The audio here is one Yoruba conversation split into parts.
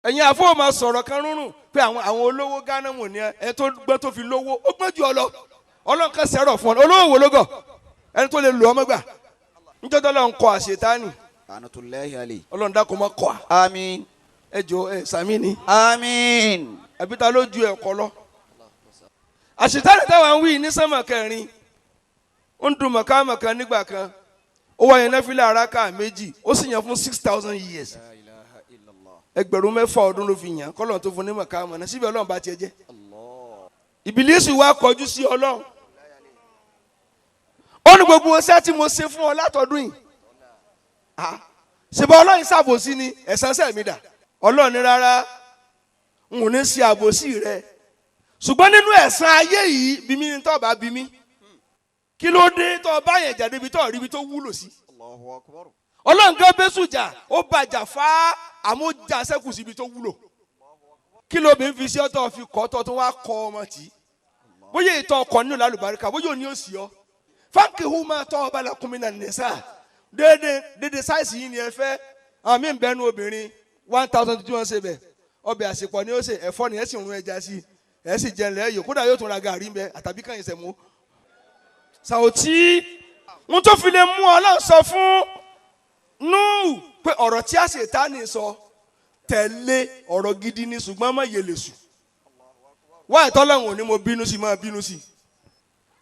ẹ̀yin àfọwọ́ máa sọ̀rọ̀ kan rúnrún pé àwọn olówó Ghana mọ̀ ní ẹ tó gbọ́ tó fi lówó ó gbọ́n jù ọ lọ Ọlọ́run kan sẹ̀rọ̀ fún ọ olówó wo lógọ̀ ẹni tó lè lò ọmọ gbà níjọ́ tó lọ́n kọ́ àṣetánì Ọlọ́run dákun mọ́ kọ́ a. Àmín. ẹ jọ ẹ sàmì ni. Àmín. àbí ta ló ju ẹ̀kọ́ lọ. àṣetánì táwa ń wí ní sánmà kẹrin ó ń dun mọ̀kámọ̀kan nígbà kan ó wá yẹn náfìlà àràkà méjì ó sì yàn fún 6,000 years. 6,000 ọdún ló fi yàn kọ́lọ́n tó fún ní mọ̀kámọ̀ náà síbẹ̀ Ọlọ́run bá tiẹ̀ jẹ́. Ìbílísì wá kọjú sí Ọlọ́run ó ní gbogbo ọṣẹ́ tí mo ṣe fún ọ látọdún yìí ṣèbá Ọlọ́run ṣàbòsí ni ẹ̀san ṣẹ́ mi dà. Ọlọ́run ní rárá n ò ní ṣe àbòsí rẹ ṣùgbọ́n nínú ẹ̀san ayé yìí bí mi ní tó bá bí mi kí ló dé tó bá yẹn jà débi tó rí ibi tó wúlò sí. Ọlọ́run kan bẹ́sù jà ó bàjà fá àmójà sẹ́kù síbi tó wúlò. Kí ló bí ń fi sí ọtọ̀ fi kọ́ tọ́ tó wá kọ́ ọmọ tì í bóyá ìtọ́ ọkọ̀ nínú lálùbáríkà bóyá òní ò sí ọ. Fáńkì hu máa tọ́ ọba lakunmi náà nìṣá déédéé sáìsì yìí ni ẹ fẹ́ àmì ìbẹ́nu obìnrin 1,000 tí wọ́n ṣe bẹ̀ ọbẹ̀ àṣepọ̀ ni ó ṣe ẹ̀fọ́ ni ẹ sì rún ẹja sí ẹ sì jẹun lẹ́yìn kódà yóò tún ra gàrí ń bẹ àtàbí kàn yín sẹ̀mú. Sàòtí wọ́n tó fi lè mú Ọlọ́run sọ fún Núù pé ọ̀rọ̀ tí Àṣetánì sọ tẹ̀lé ọ̀rọ̀ gidi ni ṣùgbọ́n má yẹ lè sùn. Wá ìtọ́lọ́run ò ní mo bínú sí máa bínú sí.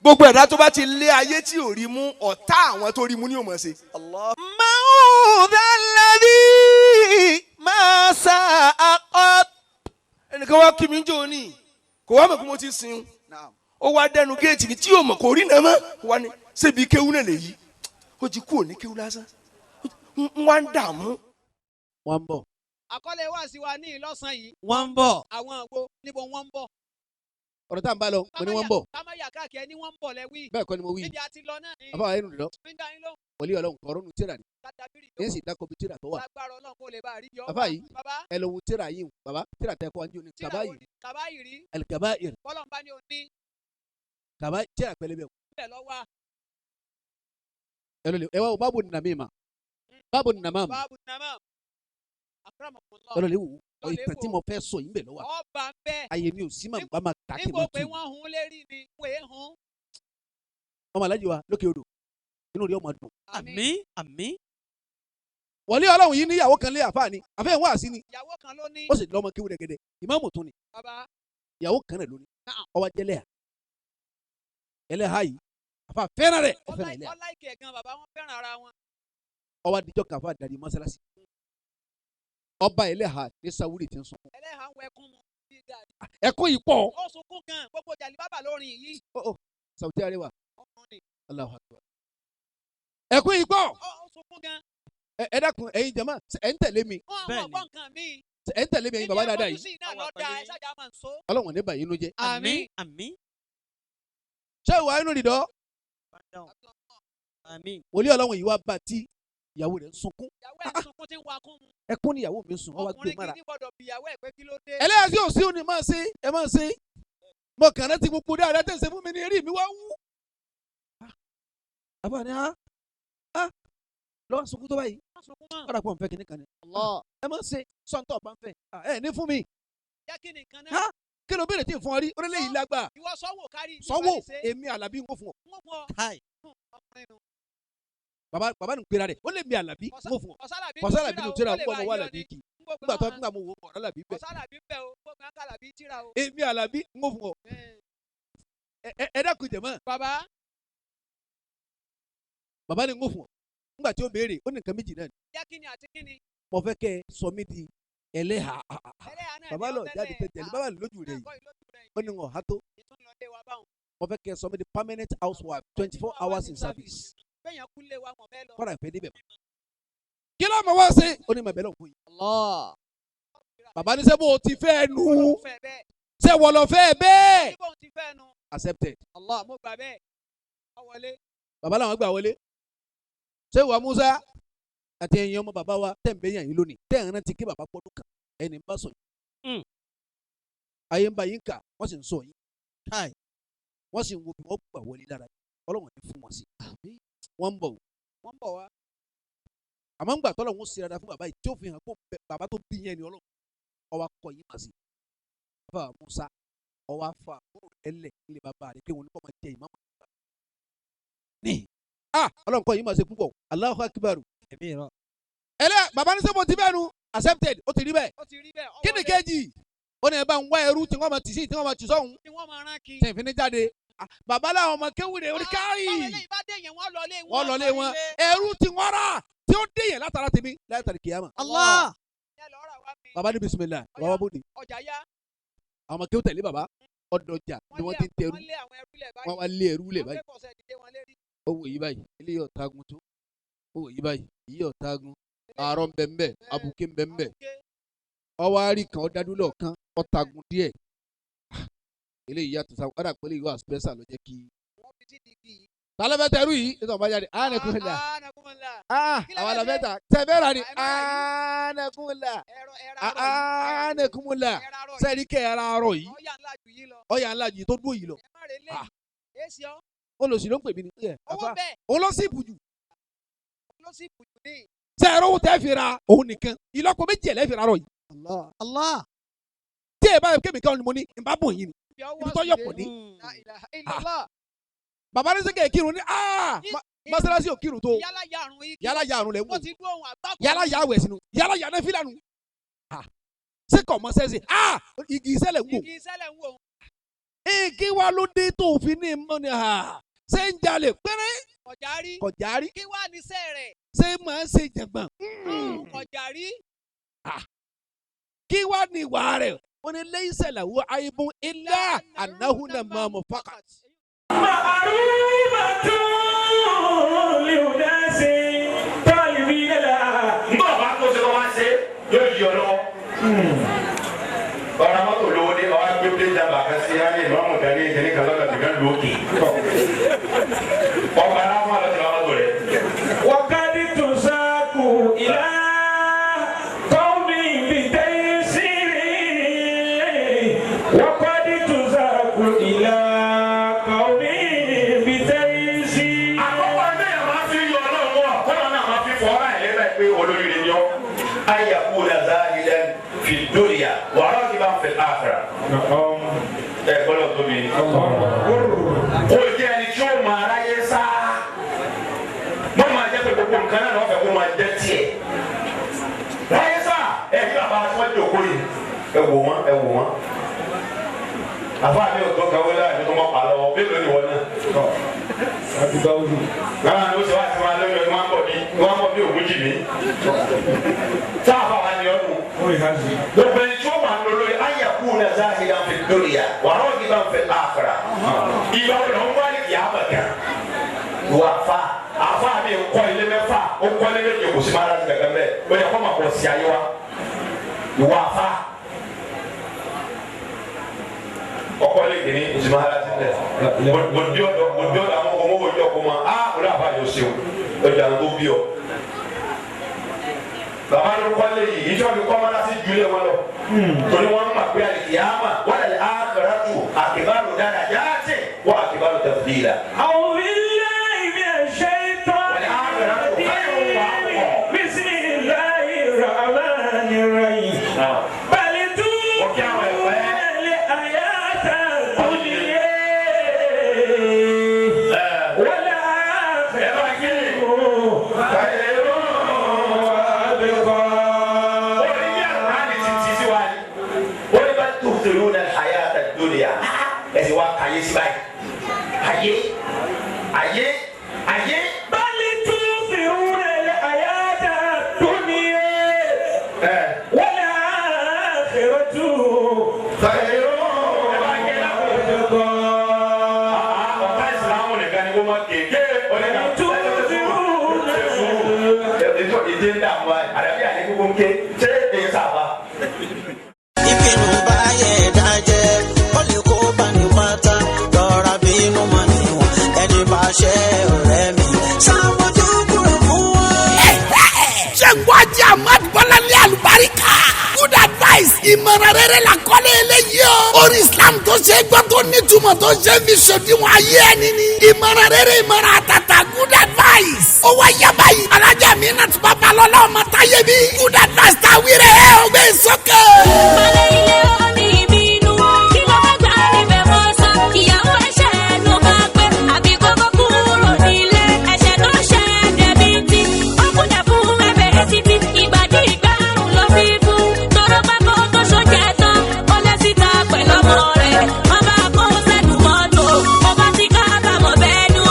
Gbogbo ẹ̀dá tó bá ti lé ayé tí ò rí mú ọ̀tá àwọn tó rí mú ní òmò ṣe. Ma'udha alladhi ma sa'aqat. Ẹnìkan wá kí mi jò ní kò wá mọ̀ kí mo ti sin ó wá dẹnu géètì ní tí yóò mọ̀ kò rí nà mọ́ wá ní ṣébi kéwú náà lè yí ó ti kú òní kéwú lásán ń wá ń dààmú. Wọ́n ń bọ̀. Àkọlé wá sí wa ní ìlọ́sàn yìí. Wọ́n ń bọ̀. Àwọn àgbo níbo wọ́n ń bọ̀. Ọ̀rọ̀ tá à ń bá lọ mo ní wọ́n ń bọ̀. Kámáyà káàkiri ni wọ́n ń bọ̀ lẹ́wí. Bẹ́ẹ̀ kọ́ ni mo wí. Níbi àti lọ náà ni. Àbá wa yẹnu dìdọ́. Fíńdà yín lóhùn. Wòlíì Ọlọ́run ọ̀rọ̀ nu tíra ni. Kádàbírì Ní sì dákọ̀ bí tíra tó wà. Lágbára Ọlọ́run kó lè bá a rí yọ. Àbá yìí Bàbá. ẹ lọ wo tíra yìí bàbá tíra tẹ kọ́ wájú ni kaba yìí. Kàbá yìí rí. Alikaba yìí. Bọ́lọ̀mbá ni o ní. Kaba tíra pẹlẹbẹ. Bẹ́ẹ̀ lọ wá. Ẹ lọ lè ẹ wá o báàbò nàmímà. Báàbò nàmám. Báàbù nàmá. Akramakumullah. Ẹ lọ lè wò ó ìtàn tí mo fẹ́ sọ yìí ń bẹ̀ lọ́wọ́. Ọba ń bẹ́ẹ̀. Ayé mi ò sí màá bá máa kà kí n Níbo máa pé tù. wọ́n hun lérí ni wọ́n èé hun. Ọmọ alájí wa lókè odò inú rẹ̀ ọmọ dùn. Àmín. Àmín. Wòlíì Ọlọ́run yìí níyàwó kan lé àfáà ni àfẹ́ ìwọ̀n àsí ni Ìyàwó kan ló ní. ó sì lọ́mọ kéwú rẹ̀gẹ̀dẹ̀ ìmáàmù tún ni Bàbá. ìyàwó kan rẹ̀ lónìí ọwọ́ jẹ́lẹ̀ ẹlẹ́hà yìí àfáà fẹ́ràn rẹ̀ ẹ fẹ́ràn ẹlẹ́hà Ọlá ìkẹ́ gan bàbá wọn fẹ́ràn ara wọn. ọwọ́ adijọ́ kan àfáà dàdí mọ́sálásí ọba ẹlẹ́hà ní sáwúrì ti ń sùn. Ẹlẹ́hà ń wẹkún mu bí gàrí. ẹkún yìí pọ̀ Ó sunkún gan gbogbo jàlí bàbà lórin yìí. Saudi Arabia Ọkùnrin. Allahu Akbar ẹkún yìí pọ̀ Ó sunkún gan. ẹ dákun ẹ̀yin jama ẹ ń tẹ̀lé mi Wọ́n Bẹ́ẹ̀ni. àwọn ọgbọ́n nǹkan míì. ẹ ń tẹ̀lé mi ẹ̀yin bàbá dáadáa yìí Ibi ẹ̀kọ́ náà lọ́ọ́ da ẹ sájà máa ń so. Ọlọ́run ní bàyí inú jẹ́ Àmín. Àmín. ṣé ìwà inú rìndọ́ Àmín. wòlíì Ọlọ́run yìí wá bá tí ìyàwó rẹ̀ ń sunkún Ìyàwó ẹ̀ sunkún tí ń wakún mu. ẹkún ni ìyàwó mi ń sùn ọwọ́ gbé Ọkùnrin mára gidi gbọ́dọ̀ bí ìyàwó ẹ̀ pé kí ló dé. ẹlẹ́yà sí òsì òní máa ṣe ẹ máa ṣe mo kàn rántí gbogbo dáadáa tẹ̀ ṣe fún mi ní eré mi wá wú. àbá ni lọ́wọ́ sunkún tó báyìí Má sunkún mọ́. ọ̀rọ̀ àpò nfẹ́ kìíní kan ni ẹ máa ṣe sọ́ńtọ̀ ọ̀pá nfẹ́ ẹ ní fún mi Jẹ́ kí nìkan Ha? náà. kí ló béèrè tí ì fún ọ rí orílẹ̀ yìí lágbà Ìwọ sọ́wọ́ kárí. sanwó èmi Àlàbí ń kó fún ọ Wọ́n fún ọ. Káì. Ọkùnrin nù. bàbá nù pera rẹ̀ ó lè mi Àlàbí ń kó fún ọ Ọ̀sálàbí kọ̀sálàbí nù tíra ń ó kó lè ọmọ bá wà yọ Àlàbí ni. kì Gbogbo nígbà tó wọn- nígbà mo wò ó Àlàbí bẹ̀ Ọ̀sálàbí bẹ̀ o gbogbo wọn kálàbí tíra o. èmi Àlàbí ń kó fún ọ ẹ dákun jẹ̀mọ́ Bàbá. bàbá ni ń kó fún ọ nígbà tí ó béèrè ó ní nǹkan méjì náà ni Jẹ́ kí ni àti kí ni. mo fẹ́ kẹ́ ẹ sọ mí di ẹlẹ́hà Ẹlẹ́yà náà bàbá ni lọ ó jáde tẹ́lẹ̀. tẹ̀lé bàbá lójú rẹ̀ yìí Ẹ̀kọ́ ìlójú rẹ̀ ó ní wọn hàtó ìtúnlọ́dé wa báwọn. mo fẹ́ kẹ́ ẹ sọ mí di permanent housewife 24 hours in service Bẹ́yàn kú lé wa mọ̀ bẹ́ẹ̀ lọ. kọ́ra ìfẹ́ níbẹ̀ mọ́. kí ló mọ̀ wá sí ó ní màbẹ́ lọ fún yìí. Allah. bàbá ní sẹ́ bó o ti fẹ́ nu Ọlọ́run fẹ́ bẹ́ẹ̀. ṣé wọ́n lọ fẹ́ bẹ́ẹ̀. Níbo ti fẹ́ nu. accepted. Allah mo gbà bẹ́ẹ̀. Ọ wọlé. bàbá làwọn gbà wọlé. ṣé ìwà Musa àti ẹ̀yin ọmọ bàbá wa tẹ̀ ń bẹ́yàn yín lónìí tẹ̀ ń rántí kí bàbá pọ́dún kan ẹni bá sọ yìí. ayé ń bá yín kà wọ́n sì ń sọ yín. Káì. wọ́n sì ń wo bí wọ́n gbà wọlé lára yín Ọlọ́run ní fún wọn sí. wọ́n ń bọ̀ wò. Wọ́n ń bọ̀ wá. àmọ́ ń gbà tọ́lọ̀ ń ṣe dáadáa fún bàbá yìí tí ó fi hàn pé bàbá tó bí yẹn ni Ọlọ́run ọwọ́ akọ yìí mà sí bàbá Musa ọwọ́ afọ àbúrò ẹlẹ̀ ilé bàbá rẹ̀ pé wọn ní kọ́ máa jẹ ìmáàmù ní ọlọ́run kọ́ yìí mà sí púpọ̀ Allahu Akbar bàbá ní sẹ́mo ti bẹ́ẹ̀ nu accepted ó ti rí bẹ́ẹ̀ kí ni kejì ó ní ẹ bá ń wá ẹrú tí wọ́n máa tì sí tí wọ́n máa tì sọ́hún tí ìfini jáde bàbá làwọn ọmọ kéwìrè orí káyì wọ́n lọlé wọn ẹrú tí wọ́n rà tí ó dé yẹn látara tèmi látara kìyàmà. Allah bàbá ní bisimilá bàbá bòde àwọn ọmọ kéwù tẹ̀lé bàbá ọdọjà ni wọ́n ti ń tẹrú wọ́n wá lé ẹrú lẹ̀ báyìí ó wò yí báyìí ilé yóò tagun tó ó wò yí báyìí yí yóò tagun àárọ̀ nbẹ̀nbẹ̀ abuké nbẹ̀nbẹ̀ ọwọ́ àárí kan ọ̀dádúlọ̀ kan ọ̀tagun díẹ̀ eléyìí yàtọ̀ sáwọn ọ̀dà pẹ̀lú ìwà special ló jẹ́ kí. tálẹ́fẹ́ tẹ̀rù yìí ètò ọ̀bájáde ánẹkùnlá àwọn alamẹ́ta tẹ̀bẹ́rà ni ánẹkùnlá ánẹkùnlá sẹ́ni kẹ́ ẹ̀rọ arọ yìí ọ̀yà ńlá yìí tó dúró yìí lọ. olùsí ló ń pè mí ní òun ló sì bùjù sẹ́ẹ̀rọ̀ wò tẹ́ fi ra òun nìkan ìlọ́kọ̀ méjì ẹ̀ lẹ́ fi ra arọ yìí. Allah tí ẹ bá yẹ kémi kan ni mo ní n bá bọ̀ yìí ni ibi tó yọ̀pọ̀ ní. bàbá ní sẹ́kẹ̀ kírun ní mọ́sálásí ò kírun tó yálà ya àrùn lẹ̀ wò yálà ya àwẹ̀ sínú yálà ya náà fílànù sẹ́kọ̀ mọ́ sẹ́sẹ̀ igi ìṣẹ̀lẹ̀ ń wò. igi wa ló dé tó fi ní mọ́ ni ṣé ń jalè péré kọjárí kí wàá ní sẹ́rẹ̀ ṣé máa ń ṣe jàngbọ̀n kọjárí. kí wá ní ìwà rẹ̀ wọ́n ní laysa lahu aibun illa annahu namamu faqat. ma'arifatu liunasi talibina. nbọ bá tó ṣe kọ́ máa ṣe yóò yọ lọ. ọ̀rọ̀ mọ́tò lówó dé ọ̀rọ̀ gbé dábàá kan sí ayé ìmọ̀ọ́mù dání ìkíní kan lọ́dọ̀ tìkan lókè. ọ̀pọ̀ aláwọ̀ àlọ́ ti bá mọ́tò rẹ̀. wákàtí tó sáàkù ìlà. في الدنيا وراغبا في الآخرة. قولوا توبي. قلت يعني شو ما رايسا. ما جت بكم كنا نوفي كم جتيه. رايسا. كلا بعض ما تقولي. أبوما. أفا أبي أتوقع ولا أبي توما بالو بيلوني وانا. أبي داودي. أنا نوسي واسي ما لوني ما بودي ومجيبي. تعرف عن يوم. وبنشوف عن لولي أن يكون زاهدا في الدنيا وراغبا في الآخرة. إذا هم مالك يا بكر. وفا أفا أبي أقول لهم فا أقول لهم يقول سمارة كذا ويقوم أقول سيايوا. وفا أقول لك إني سمارة كذا. بديو أمو بديو كمان ولا أفا يوسيو. وجانا بديو. bàbá ló kọ́lé yìí ìjọ mi kọ́ mọ́lá sí jùlẹ̀ wọn lọ. torí wọn máa gbé àlìkìyàmà wọn lè àkàràtù àkìbárò dára jáde wọn àkìbárò tafdila. àwọn ilé ìbí ẹ̀ṣẹ́ ìtọ́ bismillahir rahmanir rahim. bali tu lè àyàtà dunya wala akhiratu. Ẹsẹ̀ wa kàyé sí báyìí. Ayé. Bali tún fi rúrẹ̀ àyàtà dunya. Wal akhiratu khayrun wa abqa. Ọ̀pá ìsìlámù nìkan ni kó máa kéèké. Ìdí ń dààmú wa, àdàbí àyè gbogbo ń ké. Ṣé èyí sábà? Ìpinnu báyẹ̀ dájẹ́, ó lè kó bani pátá, lọ́ra bínú mọ́ níwọ̀n, ẹni bá ṣe ọ̀rẹ́ mi. Sáwọn tó kúrò fún wọn. ṣé gbọ́ ajé àmú Ahmad Bọ́láńlé Àlùbáríkà. Good advice ìmọ̀ràn rere la kọ́lé eléyìí o. Orí Islam tó ṣe gbọ́ tó nítumọ̀ tó ṣe fi ṣòdiwọ̀n ayé ẹni ni. Ìmọ̀ràn rere ìmọ̀ràn àtàtà good advice. Ó wá yaba yìí. Alájà mi náà ti bàbá lọ́lá ọmọ táyé bí. Good advice ta wíre ẹ̀ ọ́ gbé sókè. Balẹ̀ ilé ó ní ìbínú, kí ló bá gbà níbẹ̀ mọ́ sọ? Ìyàwó ẹ̀ṣẹ̀ ló bá pé, àbí kókó kúrò nílé. Ẹ̀ṣẹ̀ tó ṣẹ̀ dẹ̀bi tí, ó kúnlẹ̀ fún ẹ̀bẹ̀ títí. Ìgbàdí ìgbàrún ló fi fún, tóró pápá tó ṣojẹ́ tán. Ó lé síta pẹ̀lú ọmọ rẹ̀, wọ́n bá kó sẹ́nu mọ́tò, ó bá ti ká bàmọ̀ bẹ́ẹ̀ nù.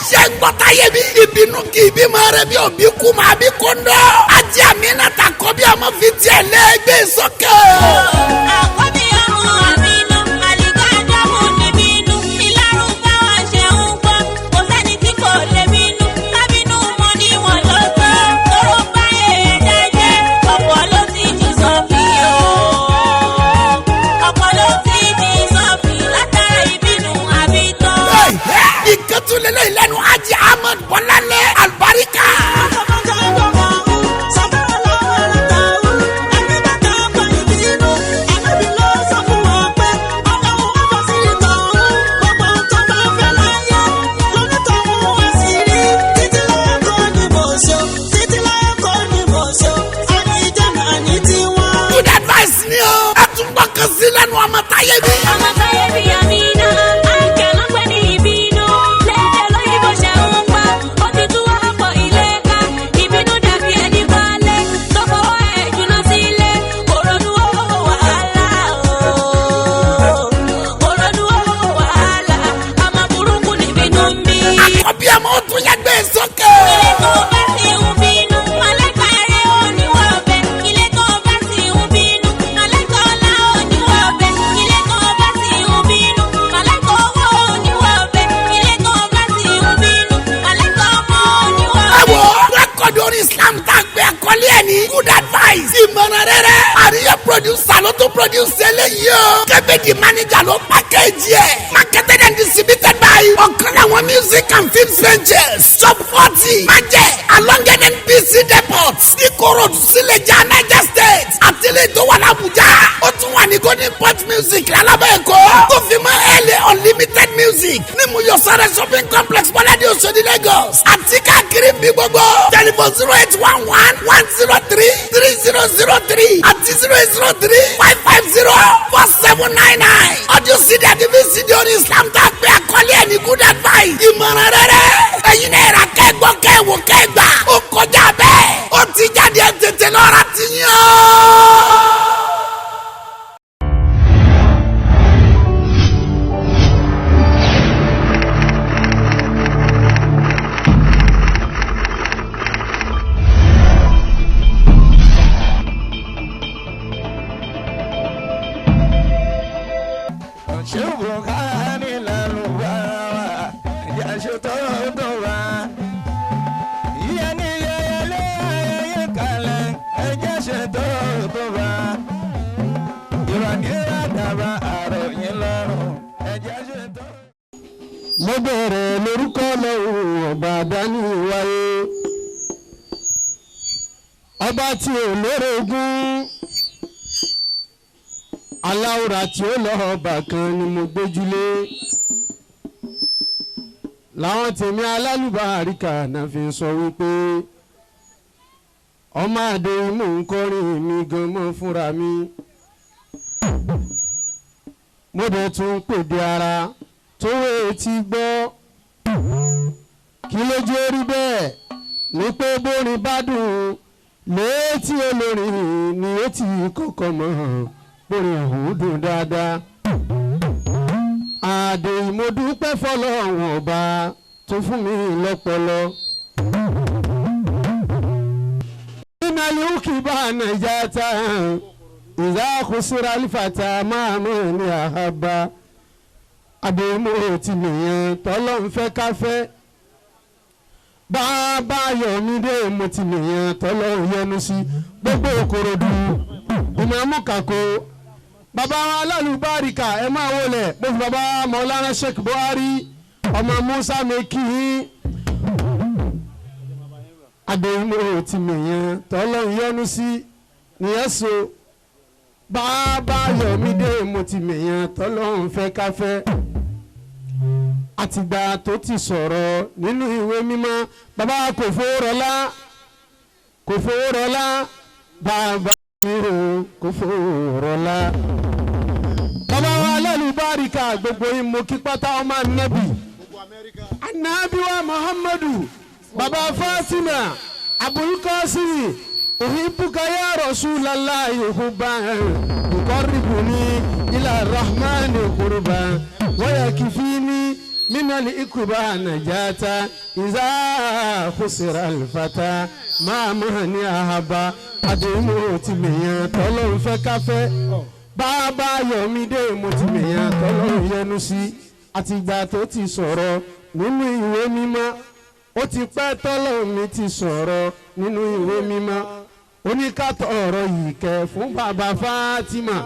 Ṣé gbọ́ta yé mi? Ìbínú kì í bímọ rẹ̀ bí òbí kú máa bí kóńdó. Ajé àmì náà ta kọ́ bí ọmọ fi tiẹ̀ lẹ́gbẹ̀ẹ́ sókè. Àkọ́bí ọ̀run àbínú, àlìkọ́ àdámù ní bínú. Ìlàrún báwa ṣe ń gbọ́, kò sẹ́ni tí kò lè bínú. Lábínú wọn ni wọ́n ló tó, tóró bá èèdá jẹ́. Ọ̀pọ̀ ló ti jù sọ́fì o. Ọ̀pọ̀ ló ti jù sọ́fì látara ìbínú àbítọ́. Ìkẹ́tùlélẹ́ ìlẹ́nu Ajé Ahmad Bọ́láńlé Àlùbáríkà. Good advice ni o. Ẹ tún gbọ́ kan sí lẹ́nu ọmọ táyé bí. Ọmọ táyé bí Amina, àìkẹ́ ló pẹ́ ní ìbínú. Lédè lóyìnbó ṣe ń pa, ó ti tú ọ̀pọ̀ ilé ká. Ìbínú dàbí ẹni balẹ̀, tó fọwọ́ ẹ̀ jùlọ sílé. Òrònú owó wàhálà o. Òrònú owó wàhálà, ọmọ burúkú níbínú ń bí. Àkọ́bí ọmọ ó tún yàgbé sókè. Ilé tó bá ti ń bínú, mọ̀lẹ́ka ẹ̀rẹ́ ò ní wọ́n bẹ̀. Ilé tó bá ti ń bínú, mọ̀lẹ́ka ọlá ò ní wọ́n bẹ̀. Ilé tó bá ti ń bínú, mọ̀lẹ́ka owó ò ní wọ́n bẹ̀. Ilé tó bá ti ń bínú, mọ̀lẹ́ka ọmọ ò ní wọ́n Ẹ bẹ̀. wo rẹ́kọ̀dì orí Islam tá a gbé ẹ̀kọ́lé ẹ̀ ní. Good advice. Ìmọ̀ràn rere. Àríyá producer ló tó produce eléyìí o. Kẹ́bẹ́dì manager ló package ẹ̀. Marketed and distributed by ọ̀kan láwọn music and film ventures. Top 40. Májẹ̀ alonged NPC depot. Ìkòròdú Sílẹ̀jà Niger State. Àtìlẹ́ tó wà l'Àbújá. Ó tún wà ní Golden Port Music lálábẹ́ Èkó. Tó fi mọ́ LA Unlimited Music. Ní Muyosare Shopping Complex Bọ́ládé Oṣòdì Lagos. Àti káàkiri bí gbogbo. Telephone 0811-103-3003. Àti 0803-550-4799. Audio CD àti VCD orí Islam tá a gbé àkọlé ẹ̀ ní good advice. Ìmọ̀ràn rere. Ẹ̀yin náà yẹra kẹ́gbọ́ kẹ́wò kẹ́gbà. Ó kọjá bẹ́ẹ̀. Ó ti jáde ẹ̀ tètè lọ́ra ti yàn. Sheikh Buhari lálùbáwá, ẹ̀jẹ̀ ṣètò tó wá. Ìyá ni yẹyẹlé ayẹyẹ kalẹ̀, ẹ̀jẹ̀ ṣètò tó wá. Ìwádìí àdàbà àròyìn lọ́rùn, ẹ̀jẹ̀ ṣètò. Mo bẹ̀rẹ̀ lórúkọ lọ́wọ́ ọba àdáni wáyé. Ọba tí ò lórogún. Aláwòrán tí ó lọ ọba kan ni mo gbójúlé. Láwọn tèmi alálùbáríkà náà fi sọ wípé ọmọ àdé mò ń kọrin mi gan mọ́ fúnra mi. Mo dẹ̀ tún pèdè ara tó etí gbọ́. Kí ló jẹ́ rí bẹ́ẹ̀ ní pé bórin bá dùn létí olórin ni ó ti kọ́kọ́ mọ̀ bórin ọ̀hún dùn dáadáa. Àdè mo dúpẹ́ fọlọ́run ọba tó fún mi lọ́pọlọ. Ìnáli òkè bá nàìjà ta ìyá àkóṣíra lífàtà máa mọ̀ ní àhábà. Àdè mo ti nìyẹn tọ́lọ́run fẹ́ káfẹ́. Bàbá Yọ̀mídé mo ti nìyẹn tọ́lọ́run yẹnu sí gbogbo Ìkòròdú ìmọ̀ọ́mù kàkó. Bàbá alálùbáríkà ẹ máa wọlé mo fi bàbá Maulana Sheikh Buhari Omo Musa mi kí yín. àdéhùn tí mèyàn tọ́lọ́run yọ́nú sí nìyẹn so bàbá Yọ̀mídé mo ti mèyàn tọ́lọ́run fẹ́ káfẹ́ àtìgbà tó ti sọ̀rọ̀ nínú ìwé mímọ́ bàbá kò fowó rọlá bàbá mi ò kò fowó rọlá bàbá wa lálùbáríkà gbogbo ìmọ̀ kí pátá ọmọ anabi wa Muhammadu bàbá Fatima Abul Qasim uhibbuka ya Rasulallah hubban yuqarribuni ila rahmani qurban wa yakfini من الإكبا نجاتا إذا خسر الفتى ما مهني أحبا أدمو تميا تولون فكافة بابا Yọ̀mídé mo ti mèyàn tọ́lọ́run yẹnu sí àtìgbà tó ti sọ̀rọ̀ nínú ìwé mímọ́ ó ti pẹ́ tọ́lọ́run mi ti sọ̀rọ̀ nínú ìwé mímọ́ oníkàtọ̀ ọ̀rọ̀ yìí kẹ́ fún bàbá Fatima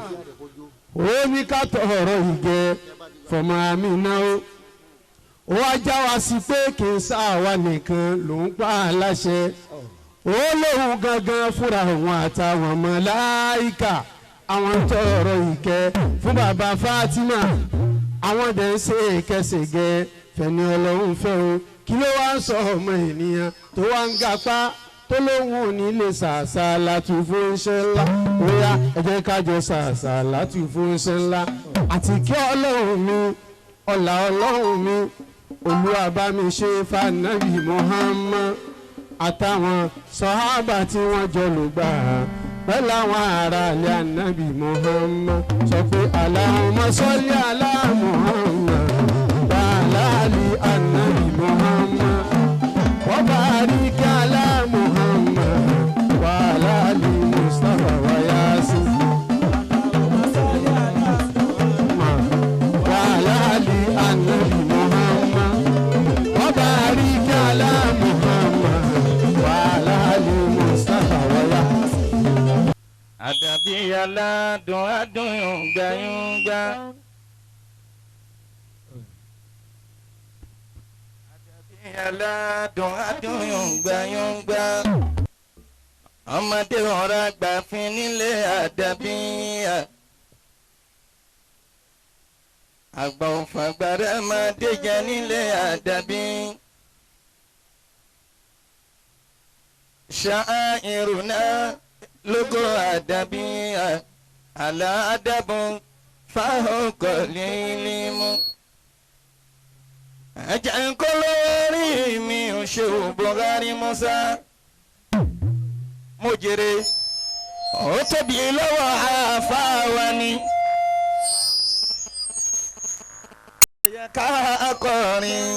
oníkàtọ̀ ọ̀rọ̀ yìí kẹ́ fọmọ Amina o ó wá já wa sí pé kì í sáàwá nìkan ló ń pa á láṣẹ ó lóun gangan fúnra òun àtàwọn màláíkà àwọn tọrọ ìkẹ́ fún bàbá Fatima àwọn dẹ̀ ń ṣe ìkẹsẹ̀gẹ́ fẹ̀ni Ọlọ́run fẹ́ o kí ló wá ń sọ ọmọ ènìyàn tó wá ń gapá tó lóun ò ní lè ṣàṣà látú fún iṣẹ́ ńlá bóyá ẹ jẹ́ ká jọ ṣàṣà látú fún iṣẹ́ ńlá àti kí Ọlọ́run mi ọlá Ọlọ́run mi Olúwa bá mi ṣe fanabi Muhammad àtàwọn sọhábà tí wọ́n jọ lò gbà pẹ̀lú àwọn ará ilé anabi Muhammad sọ pé Allahumma salli ala Muhammad wa ala ali anabi Muhammad wa barik ala Muhammad wa ala ali Mustafa wa Yasin wa ala ali anabi àdàbí aládùn adùn yùngbàyùngbà. àdàbí aládùn adùn yùngbàyùngbà. ọmọdé ọ̀rọ̀ àgbàfin nílé àdàbí. àgbà òfàgbàrá máa déjà nílé àdàbí. ṣááìrùnà lógo àdàbí aláàdàbọ̀ fáhókò lílimu. ẹ̀jẹ̀ ń kó lórí mi ò ṣe ò Buhari Musa. mo jèrè ó tóbi lọ́wọ́ àfáà ni. ká akọrin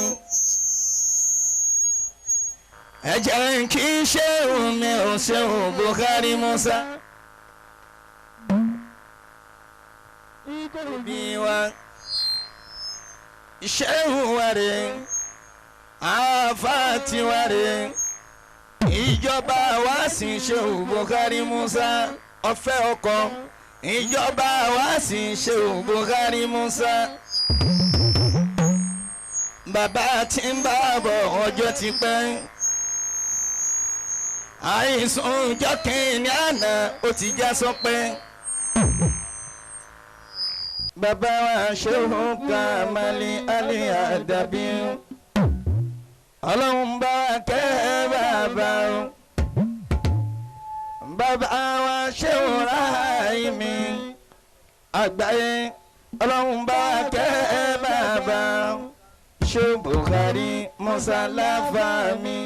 ẹ̀jẹ̀ kì í ṣe omi ò ṣe ò Buhari Musa. bí wa ìṣẹ́hùn wa rè àáfàá tiwa rè ìjọba wa sì ṣe ò Buhari Musa. ọ̀fẹ́ ọkọ ìjọba wa sì ṣe ò Buhari Musa. bàbá tí ń bá bọ̀ ọjọ́ ti pẹ́. àìsàn ọjọ́ kìíní àná ó ti já sọpẹ́. bàbá wa ṣéhùn Kàmálì Ali Àdàbí. ọlọ́run bá kẹ́ bàbá o. bàbá wa ṣéhùn Ráhìmí àgbáyé. ọlọ́run bá kẹ́ bàbá o. ṣé Buhari Musa láfàmì.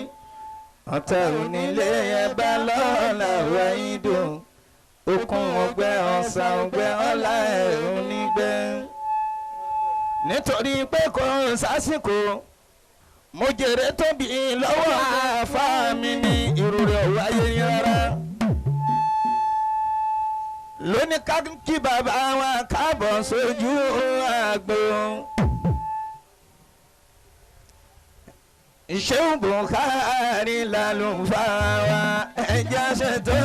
ọ̀tá onílé ẹ̀bá lọ́la wáyídò. okùn ọgbẹ́ ọ̀sà ọgbẹ́ ọ̀la ẹ̀ onígbẹ́. nítorí pé kò sásìkò mo jèrè tóbi lọ́wọ́ àáfàá mi ní ìrora wáyé yára. lóní ká kí bàbá wa káàbọ̀ sójú àgbò. Sheikh Buhari lálùfáà wa ẹja ṣe tó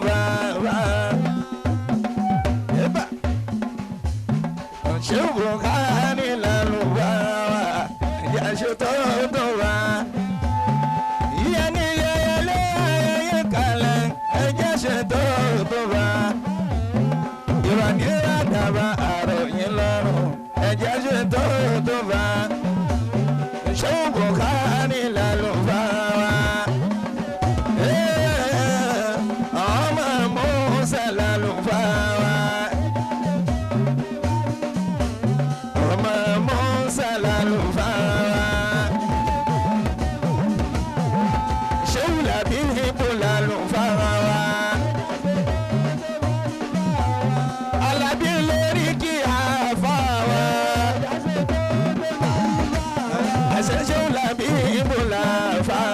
bá wa. Sheikh Buhari lálùfáà wa ẹja ṣe tó bá. ìyẹn ní yẹyẹlé ṣe tó tó bá ìrọ̀lẹ́ àdàbà àròyìn lọ́rùn ẹ̀jẹ̀ ṣe tó tó bá Sheikh Buhari lálùfáà ọmọ Musa lálùfáà ọmọ Musa lálùfáà Sheikh Labibu lálùfáà Alábí lórí kí àfáà Sheikh Labibu lálùfáà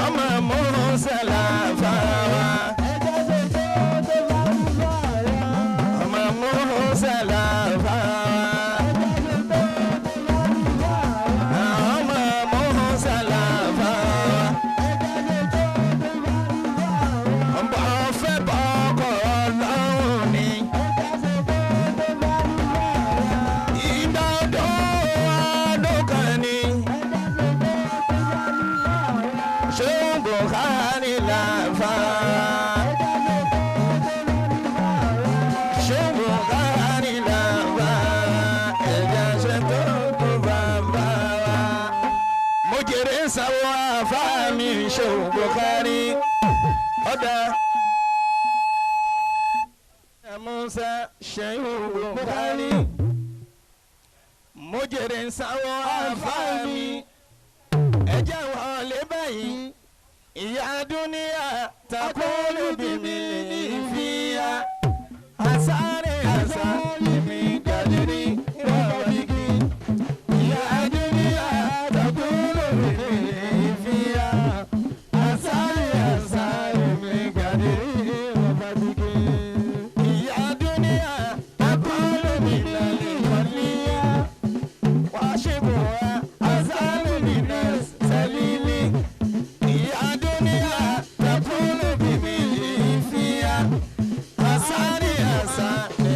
ọmọ Musa lálùfáà ọmọ Musa lálùfáà ọmọ Musa lálùfáà ọmọ ọ̀fẹ́ bọ́kọ̀ Ọlọ́run ni ìgbà ọdún kan ni Sheikh Buhari lálùfáà Sheikh Buhari lálùfáà ẹ̀jẹ̀ ṣe tó tó bàbá wa mo jèrè sáwọ́ àfáà mi Sheikh Buhari ọ̀dà Musa Sheikh Buhari mo jèrè sáwọ́ àfáà mi ẹ̀jẹ̀ wọlé báyìí ìyá dúníà takulu bíbí ìfìyà asáré mi gàdírí ìrọ̀lẹ́gì ìyá dúníà takulu bíbí ìfìyà asáré mi gàdírí ìrọ̀lẹ́gì ìyá dúníà takulu bíbí ìfìyà wàṣíbù wa asáré mi sẹ́límì. ìyá dúníà takulu bíbí ìfìyà asáré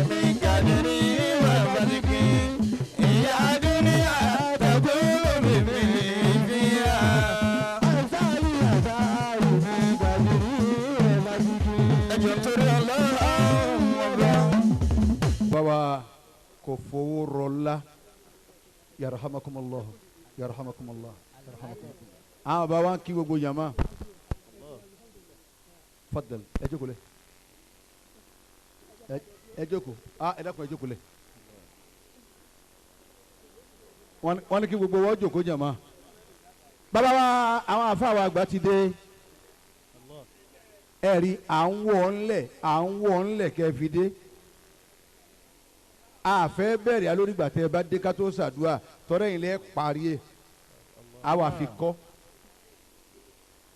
mi gàdírí ìrọ̀lẹ́gì ìyá dúníà takulu bíbí ìfìyà asáré mi gàdírí ìrọ̀lẹ́gì. ẹjọ́ torí Ọlọ́run ọba. bàbá kò fowó rọlá yarhamakumullah yarhamakumullah yarhamakumullah. àwọn bàbá wa ń kí gbogbo yàmá fadal ẹ jókòó lẹ ẹ jókòó ẹ dákun ẹ jókòó lẹ wọ́n ní kí gbogbo wọn jókòó jàmá. bàbá wa àwọn àfáà wa àgbà ti dé ẹ rí à ń wọ̀ ńlẹ̀ kẹ́ fi dé àfẹ́ bẹ̀rẹ̀ alórígbà tẹ́ ẹ bá dé ká tó ṣàdúrà tọ́rẹ́ yìí lẹ́ parí ẹ̀ àwa fi kọ́.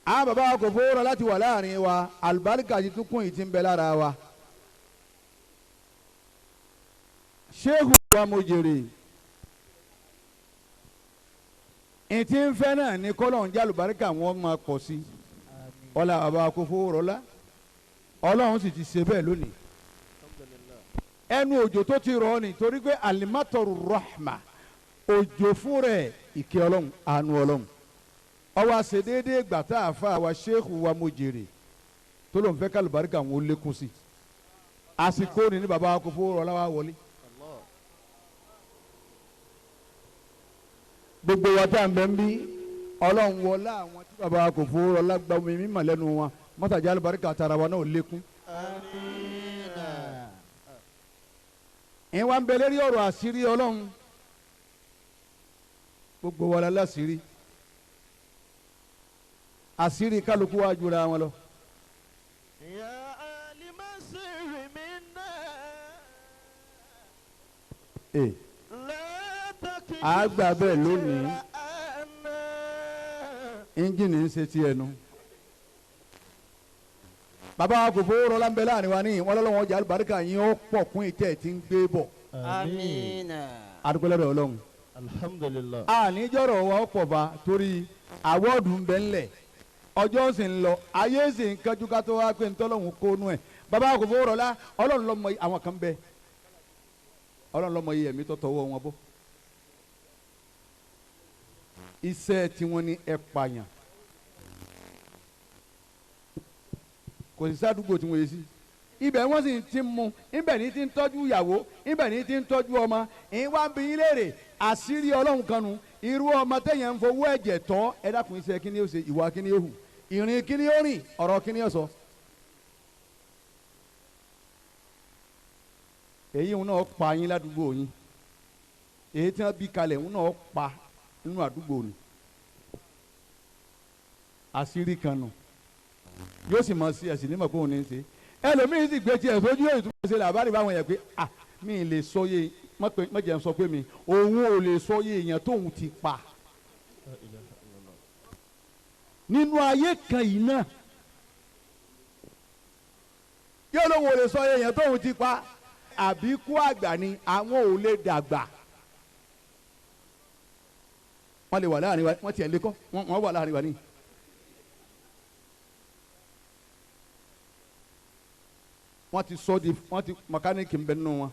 àwọn bàbá wa kò fowó rọ láti wà láàrin wa àlùbáríkà yìí tún kún yìí ti ń bẹ lára wa. Sheikh wa mo jèrè ìtì ń fẹ́ náà ní kọ́lọ́n jẹ́ àlùbáríkà wọn máa pọ̀ sí ọlá bàbá wa kò fowó rọ lá Ọlọ́run sì ti ṣe bẹ́ẹ̀ lónìí. ẹnu òjò tó ti rọ̀ ni torí pé alimatoru rahma òjò fún rẹ̀ ìkẹ́ Ọlọ́run àánú Ọlọ́run ọwọ́ àṣedéédéé gbàtà àfa àwa Sheikh wa mo jèrè tó ló ń fẹ́ kálùbáríkà wọn ó lékún sí àsìkò ní bàbá wa kò fowó rọ láwa wọlé. gbogbo wa tá à ń bẹ ń bí Ọlọ́run wọlé àwọn tí bàbá wa kò fowó rọ lágbàá omi mímọ́ lẹ́nu wọn mọ́tàjà àlùbáríkà tara wa náà ó lékún. ìwà ń bẹ lérí ọ̀rọ̀ àṣírí Ọlọ́run gbogbo wa la láṣírí àṣírí kálukú wa jura wọn lọ. àgbà bẹ́ẹ̀ lónìí ẹ́ńjìnì ń ṣe tiẹ̀ nu. bàbá wa kò fowó rọlá ń bẹ láàrin wa níyìn wọn lọ́wọ́ ọjà àlùbáríkà yín ó pọ̀ kún ìtẹ́ tí ń gbé bọ̀. amiina. adúgbòlódò Ọlọ́run. alhamdulilah. àníjọ́rọ̀ wa ó pọ̀ bá torí àwọ̀dù ń bẹ ńlẹ̀ ọjọ́ sì ń lọ ayé sì ń kájú ká tó wá pé ntọ́lọ́hún kó nú ẹ̀ bàbá wa kò fowó rọlá Ọlọ́run ló mọ àwọn kan bẹ Ọlọ́run ló mọ iye ẹ̀mí tó tọwọ́ wọn bọ́. iṣẹ́ tí wọ́n ní ẹ pààyàn kò sí sádùúgbò tí wọ́n yé sí ibẹ̀ wọ́n sì ti mú ibẹ̀ ní ti ń tọ́jú ìyàwó ibẹ̀ ní ti ń tọ́jú ọmọ ìwà ń bí yín léèrè àṣírí ọlọ́run kan nu irú ọmọ téèyàn ń fowó ẹ̀jẹ̀ tọ́ ẹ dákun iṣẹ́ kí ni ó ṣe ìwà kí ni ó hù ìrìn kí ni ó rìn ọ̀rọ̀ kí ni ó sọ. èyí ń náà pa yín ládùúgbò yín èyí tí wọ́n bí kalẹ̀ ń náà pa nínú àdúgbò ni àṣírí kan nù yóò sì mọ sí ẹ̀sìn nímọ̀ pé òun ní í ṣe ẹlòmíín sì gbé tiẹ̀ sójú èyí tó ń ṣe làbárí báwọn yẹn pé ah mi lè sọ yé mọ̀jẹ̀ ń sọ pé mi òun ò lè sọ yé èèyàn tóun ti pa nínú ayé kan yìí náà yóò lóun ò lè sọ yé èèyàn tóun ti pa àbíkú àgbà ni àwọn ò lè dàgbà wọ́n lè wà láàrin wa wọ́n tiẹ̀ lé kọ́ wọ́n wà láàrin wa ní. wọ́n ti sọ di wọ́n ti mẹkáníìkì ń bẹ nínú wọn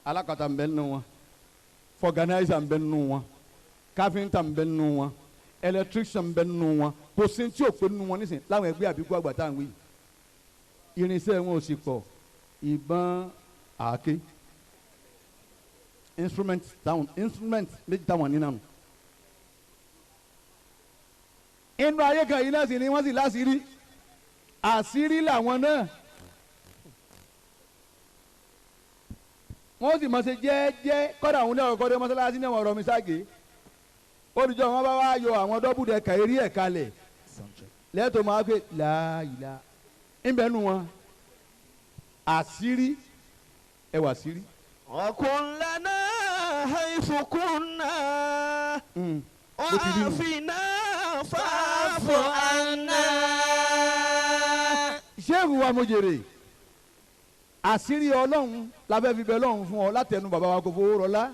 alákàtà ń bẹ nínú wọn fọgànáìsà ń bẹ nínú wọn káfíńtà ń bẹ nínú wọn ẹlẹtírísàn ń bẹ nínú wọn kò sí tí ò pé nínú wọn nísìnyí láwọn ẹgbẹ́ àbíkú àgbà tá à ń wí irinṣẹ́ wọn ò sì pọ̀ ìbọn àáké instrument méjì táwọn ní nánu. inú ayé kan yìí náà sì ni wọ́n sì láṣìírí àṣírí làwọn náà wọ́n sì mọ̀ ṣe jẹ́ẹ́jẹ́ kọ́dà àwọn náà kọ́dà mọ́sálásí náà wọ́n rọ mi ságé olùjọ́ wọn bá wá yọ àwọn dọ́bù dẹ kàyérí ẹ̀ kalẹ̀ lẹ́tọ̀ máa pè láàyè ńbẹ́nu wọn àṣírí ẹwà àṣírí. وكن لنا حيث كنا وعافنا فاعف عنا. ṣéèkù wa mo jèrè àṣírí ọlọ́run lábẹ́ fi bẹ lọ́run fún ọ látẹnu bàbá wa kò fowó rọlá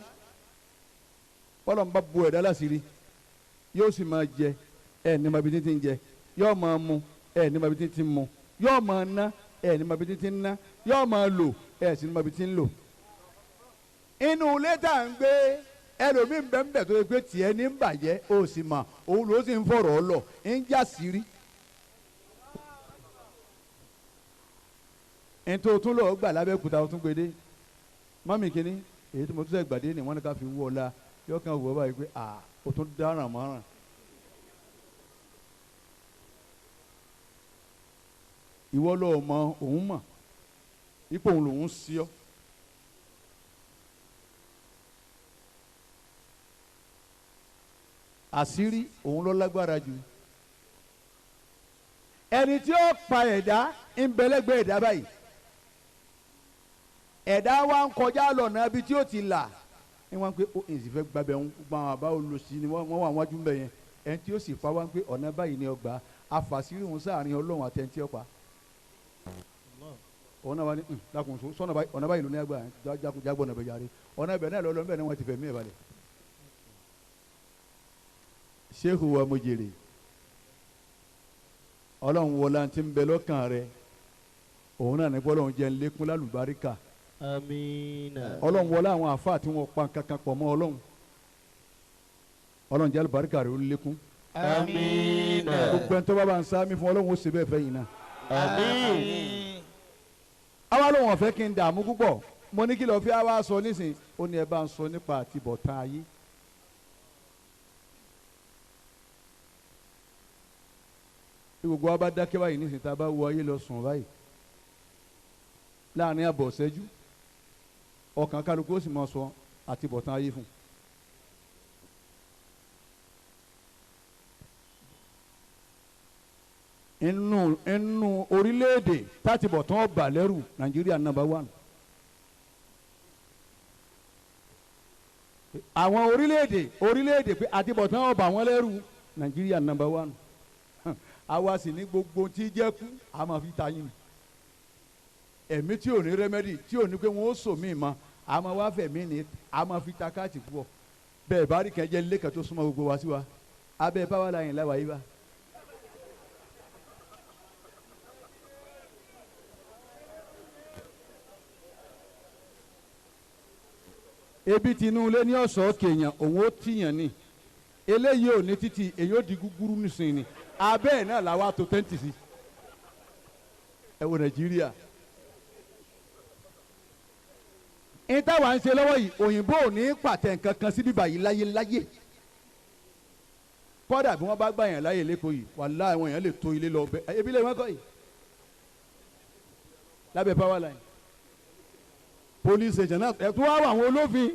ọlọ́run bá bu ẹ̀dá láṣìírí yóò sì máa jẹ ẹ̀ ní ma bí títí ń jẹ yóò máa mu ẹ̀ ní ma bí títí ń mu yóò máa ná ẹ̀ ní ma bí títí ń ná yóò máa lò ẹ̀ sì ní ma bí títí ń lò. inú ilé tá à ń gbé ẹlòmíín bẹ́ẹ̀ tó yẹ pé tiẹ̀ ní ń bàjẹ́ ó sì mà òun ló sì ń fọ̀rọ̀ ọ lọ ń já sírí. nítorí tún lọ́ọ́ gbà lábẹ́kúta ọtún gbédé mọ́mì kínní èyí tí mo tún sẹ́ gbàdé ni wọ́n ní ká fi wú ọ la yóò kàn wọ́ báyìí pé o tún dáràn mọ́ràn. ìwọ lọ́ọ́ mọ òun mọ̀ ipò òun lòun sí ọ. àṣírí òun ló lágbára jù ẹni tí ó pa ẹ̀dá ń bẹ̀lẹ́gbẹ̀ ẹ̀dá báyìí ẹ̀dá wa ń kọjá lọ́nà ibi tí ó ti là ní wọ́n pé ó èsì fẹ́ gbàbẹ̀ ń gbọ́n àbá olùsí ni wọ́n wà wájú ń bẹ̀ yẹn ẹni tí ó sì fa wá ń pé ọ̀nà báyìí ni ọgbà àfàṣírí òun sáàrin ọlọ́run àti ẹni tí ó pa ọ̀nà wa ni dákun sọ́nà báyìí ọ̀nà báyìí ló ní àgbà jágbọ́n ọ̀nà bẹ̀járe ọ̀nà ibẹ̀ náà lọ́lọ́ ni wọ́n ti fẹ̀mí ẹ̀ balẹ̀. Sheikh wa mo jèrè ọlọ́run wọlá ti ń bẹ lọ́kàn rẹ òun náà ní bọ́lọ́run jẹ́ lékún lálùbáríkà amiina ọlọ́run wọlá àwọn àfáà tí wọ́n pa kankan pọ̀ mọ́ ọlọ́run jẹ́ àlùbáríkà rẹ ó lékún amiina gbogbo ẹni tó bá bá ń sáámi fún ọlọ́run ó ṣe bẹ́ẹ̀ fẹ́ yìí náà. àmín. àwa lóun ọ̀fẹ́ kí n dààmú púpọ̀ mo ní kí lọ́ọ́ fi àwa sọ nísìn ó ní ẹ bá ń sọ nípa àtibọ̀tán ayé. bí gbogbo wa bá dákẹ́ báyìí nísìnyí tá a bá wo ayé lọ sùn báyìí láàrin àbọ̀ ṣẹ́jú ọkàn kálukú ó sì máa sọ àti bọ̀tán ayé fún. inú orílẹ̀-èdè táti bọ̀tán ọba lẹ́rù Nàìjíríà number 1. àwọn orílẹ̀-èdè pé àti bọ̀tán ọba wọn lẹ́rù Nàìjíríà number 1. àwa sì ní gbogbo tí jẹ́ kú a máa fi ta yín ẹ̀mí tí ò ní rẹ́mẹ́dì tí ò ní pé wọ́n ó sò mí ma a máa wá fẹ̀mí ni a máa fi ta káàtì púpọ̀ bẹ́ẹ̀ bá rí kẹjẹ lẹ́kẹ̀ẹ́ tó súnmọ́ gbogbo wa sí wa abẹ́ báwa la yẹn láwa yí wa. ebi tinú ilé ní ọ̀sán kéèyàn òun ó tìyàn ni eléyìí ò ní títì èyí ó di gúgúrú nísìnyí ni abẹ́ ẹ̀ náà làwa tó tẹ́ǹtì sí ẹ wo Nàìjíríà. ìta wà ń ṣe lọ́wọ́ yìí òyìnbó ò ní pàtẹ nǹkan kan sí bíbá yìí láyé láyé. kọ́dà bí wọ́n bá gbà yàn láyè lẹ́kọ̀ọ́ yìí wàláhì àwọn èèyàn lè tó ilé lọ bẹ́ẹ̀ ebi lè wọ́n kọ́ yìí lábẹ́ power line police station náà ẹ̀ tún wá wà àwọn olófin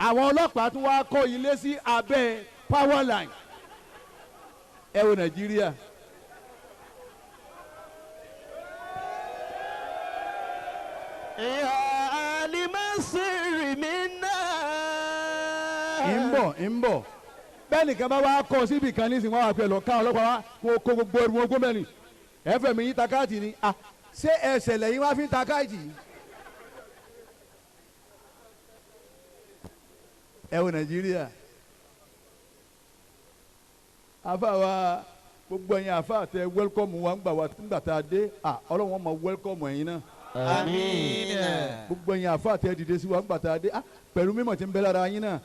àwọn ọlọ́pàá tún wá kọ́ ilé sí abẹ́ power line ẹ wo Nàìjíríà. يا لمصر منا ń bọ̀ bẹ́ẹ̀ nìkan bá wá kọ́ síbi kan ní ìsìn wọn wà pẹ́ lọ káwọn ọlọ́pàá wá kó gbogbo ẹrù wọn kó mẹ́rin ẹ̀fẹ̀ mi yín ta káàtì ni ṣé ẹsẹ̀ lẹ́yìn wá fi ń ta káàtì. ẹ wo Nàìjíríà afa wa gbogbo ẹ̀yin afa tẹ wẹ́lkọ́mù wa ńgbà tá a dé ọlọ́wọ́n ma wẹ́lkọ́mù ẹ̀yin náà. Àmín. gbogbo ẹ̀yin afa tẹ dìde sí wa ńgbà tá a dé pẹ̀lú mímọ̀ tí ń bẹ lára yín náà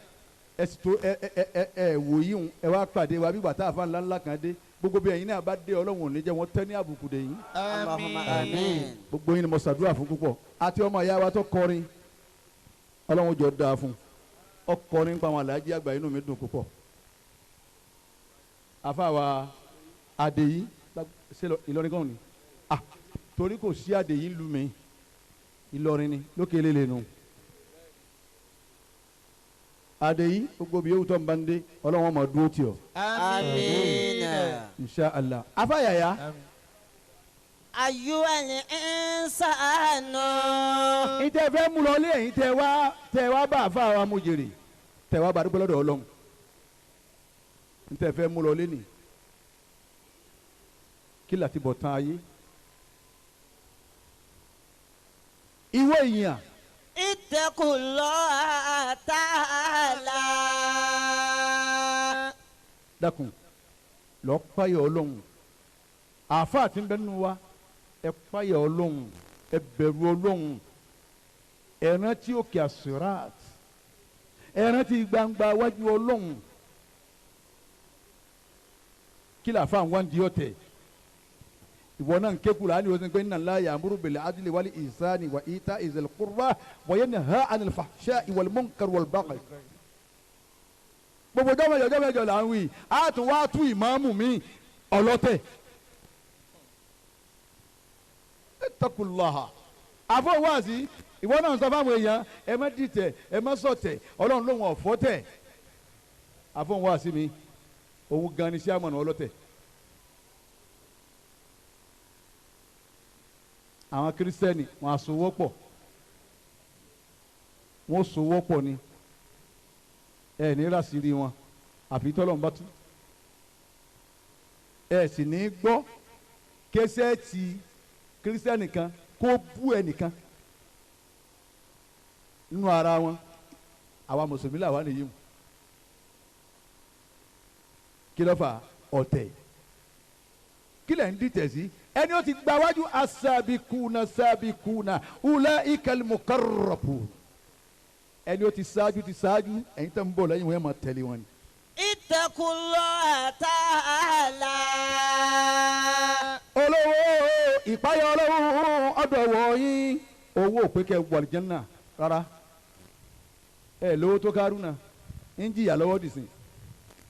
ẹ sì tó ẹ wò yín ẹ wá pàdé wa bí bàtà àfa ńláńlá kan dé gbogbo bí ẹ̀yin náà bá dé ọlọ́wọ́n ò ní jẹ́ wọ́n tẹ́ ní àbùkù dé yín. Àmín. gbogbo yín ni mo ṣàdúrà fún púpọ̀ àti ọmọ ìyá wa tó kọrin ọlọ́wọ́n jọ dáa fún ọkọrin pa àwọn aláàjì àgbà inú mi dùn púpọ̀ àfàwà àdèyí ṣe Ìlọrin kan ni torí kò sí àdèyí ń lu mi Ìlọrin ni lókè lélẹ̀ nu àdèyí gbogbo bí yóò tọ́ ń bá ń dé ọlọ́wọ́n máa dúró tì ọ́. Àmín. insha Allah afáyàyà. Ayyuhal insanu. ìtẹ̀ fẹ́ mú lọ lé ẹ̀yìn tẹ wá bá àfàwà mú jèrè tẹ wá bá dúpẹ́ lọ́dọ̀ Ọlọ́run ìtẹ̀ fẹ́ mú lọ lé nì kí láti bọ̀ tán ayé. ìwé ìyàn. Ittaqullaha ta'ala. dákun lọ páyà Ọlọ́run àáfàá tí ń bẹ nínú wa ẹ páyà Ọlọ́run ẹ bẹ̀rù Ọlọ́run ẹ rántí òkè àsìrát ẹ rántí gbangba wájú Ọlọ́run kí làáfàá wá ń di ọ̀tẹ̀ ìwọ náà ń ké Kùránì ní o ti ń pè inna Allaha ya'muru bil adli wal ihsani wa ita'i zil qurba wa yanha 'anil fahsha'i wal munkari wal baghi. gbogbo jọ́mọ̀jọ́ là ń wí a tún wá tú ìmáàmù mi ọlọ́tẹ̀. ittaqullaha àfọwọ́sí ìwọ náà ń sọ fáwọn èèyàn ẹ má dìtẹ̀ ẹ má sọ̀tẹ̀ Ọlọ́run ló wọn ọ̀fọ́ tẹ̀ àfọwọ́sí mi òun gan ni sí àmọ̀nà ọlọ́tẹ̀. àwọn kírísítẹ́nì wọn àsowọ́pọ̀ wọn sowọ́pọ̀ ni ẹ ní rásìrí wọn àfi tọ́lọ́run bá tú ẹ sì ní gbọ́ kẹsẹ́ẹ̀tì kírísítẹ́nì kan kó bú ẹnìkan nínú ara wọn àwa mùsùlùmí làwa nìyí mu kí ló fà ọ̀tẹ̀ kí lẹ̀ ń dìtẹ̀ sí ẹni ó ti gba wájú asabikuna sabikuna ulaikal mukarrabun ẹni ó ti ṣáájú ẹ̀yin tẹ́ ń bọ̀ lẹ́yìn wọn ẹ̀ máa tẹ̀lé wọn ni. Ittaqullaha ta'ala. olówó ìpáyọ̀ Ọlọ́run ọ̀dọ̀ wọ̀nyí owó òpè kẹ́ wọ àlùjánnà rárá ẹ lówó tó Kárúnà ń jìyà lọ́wọ́ dìsìn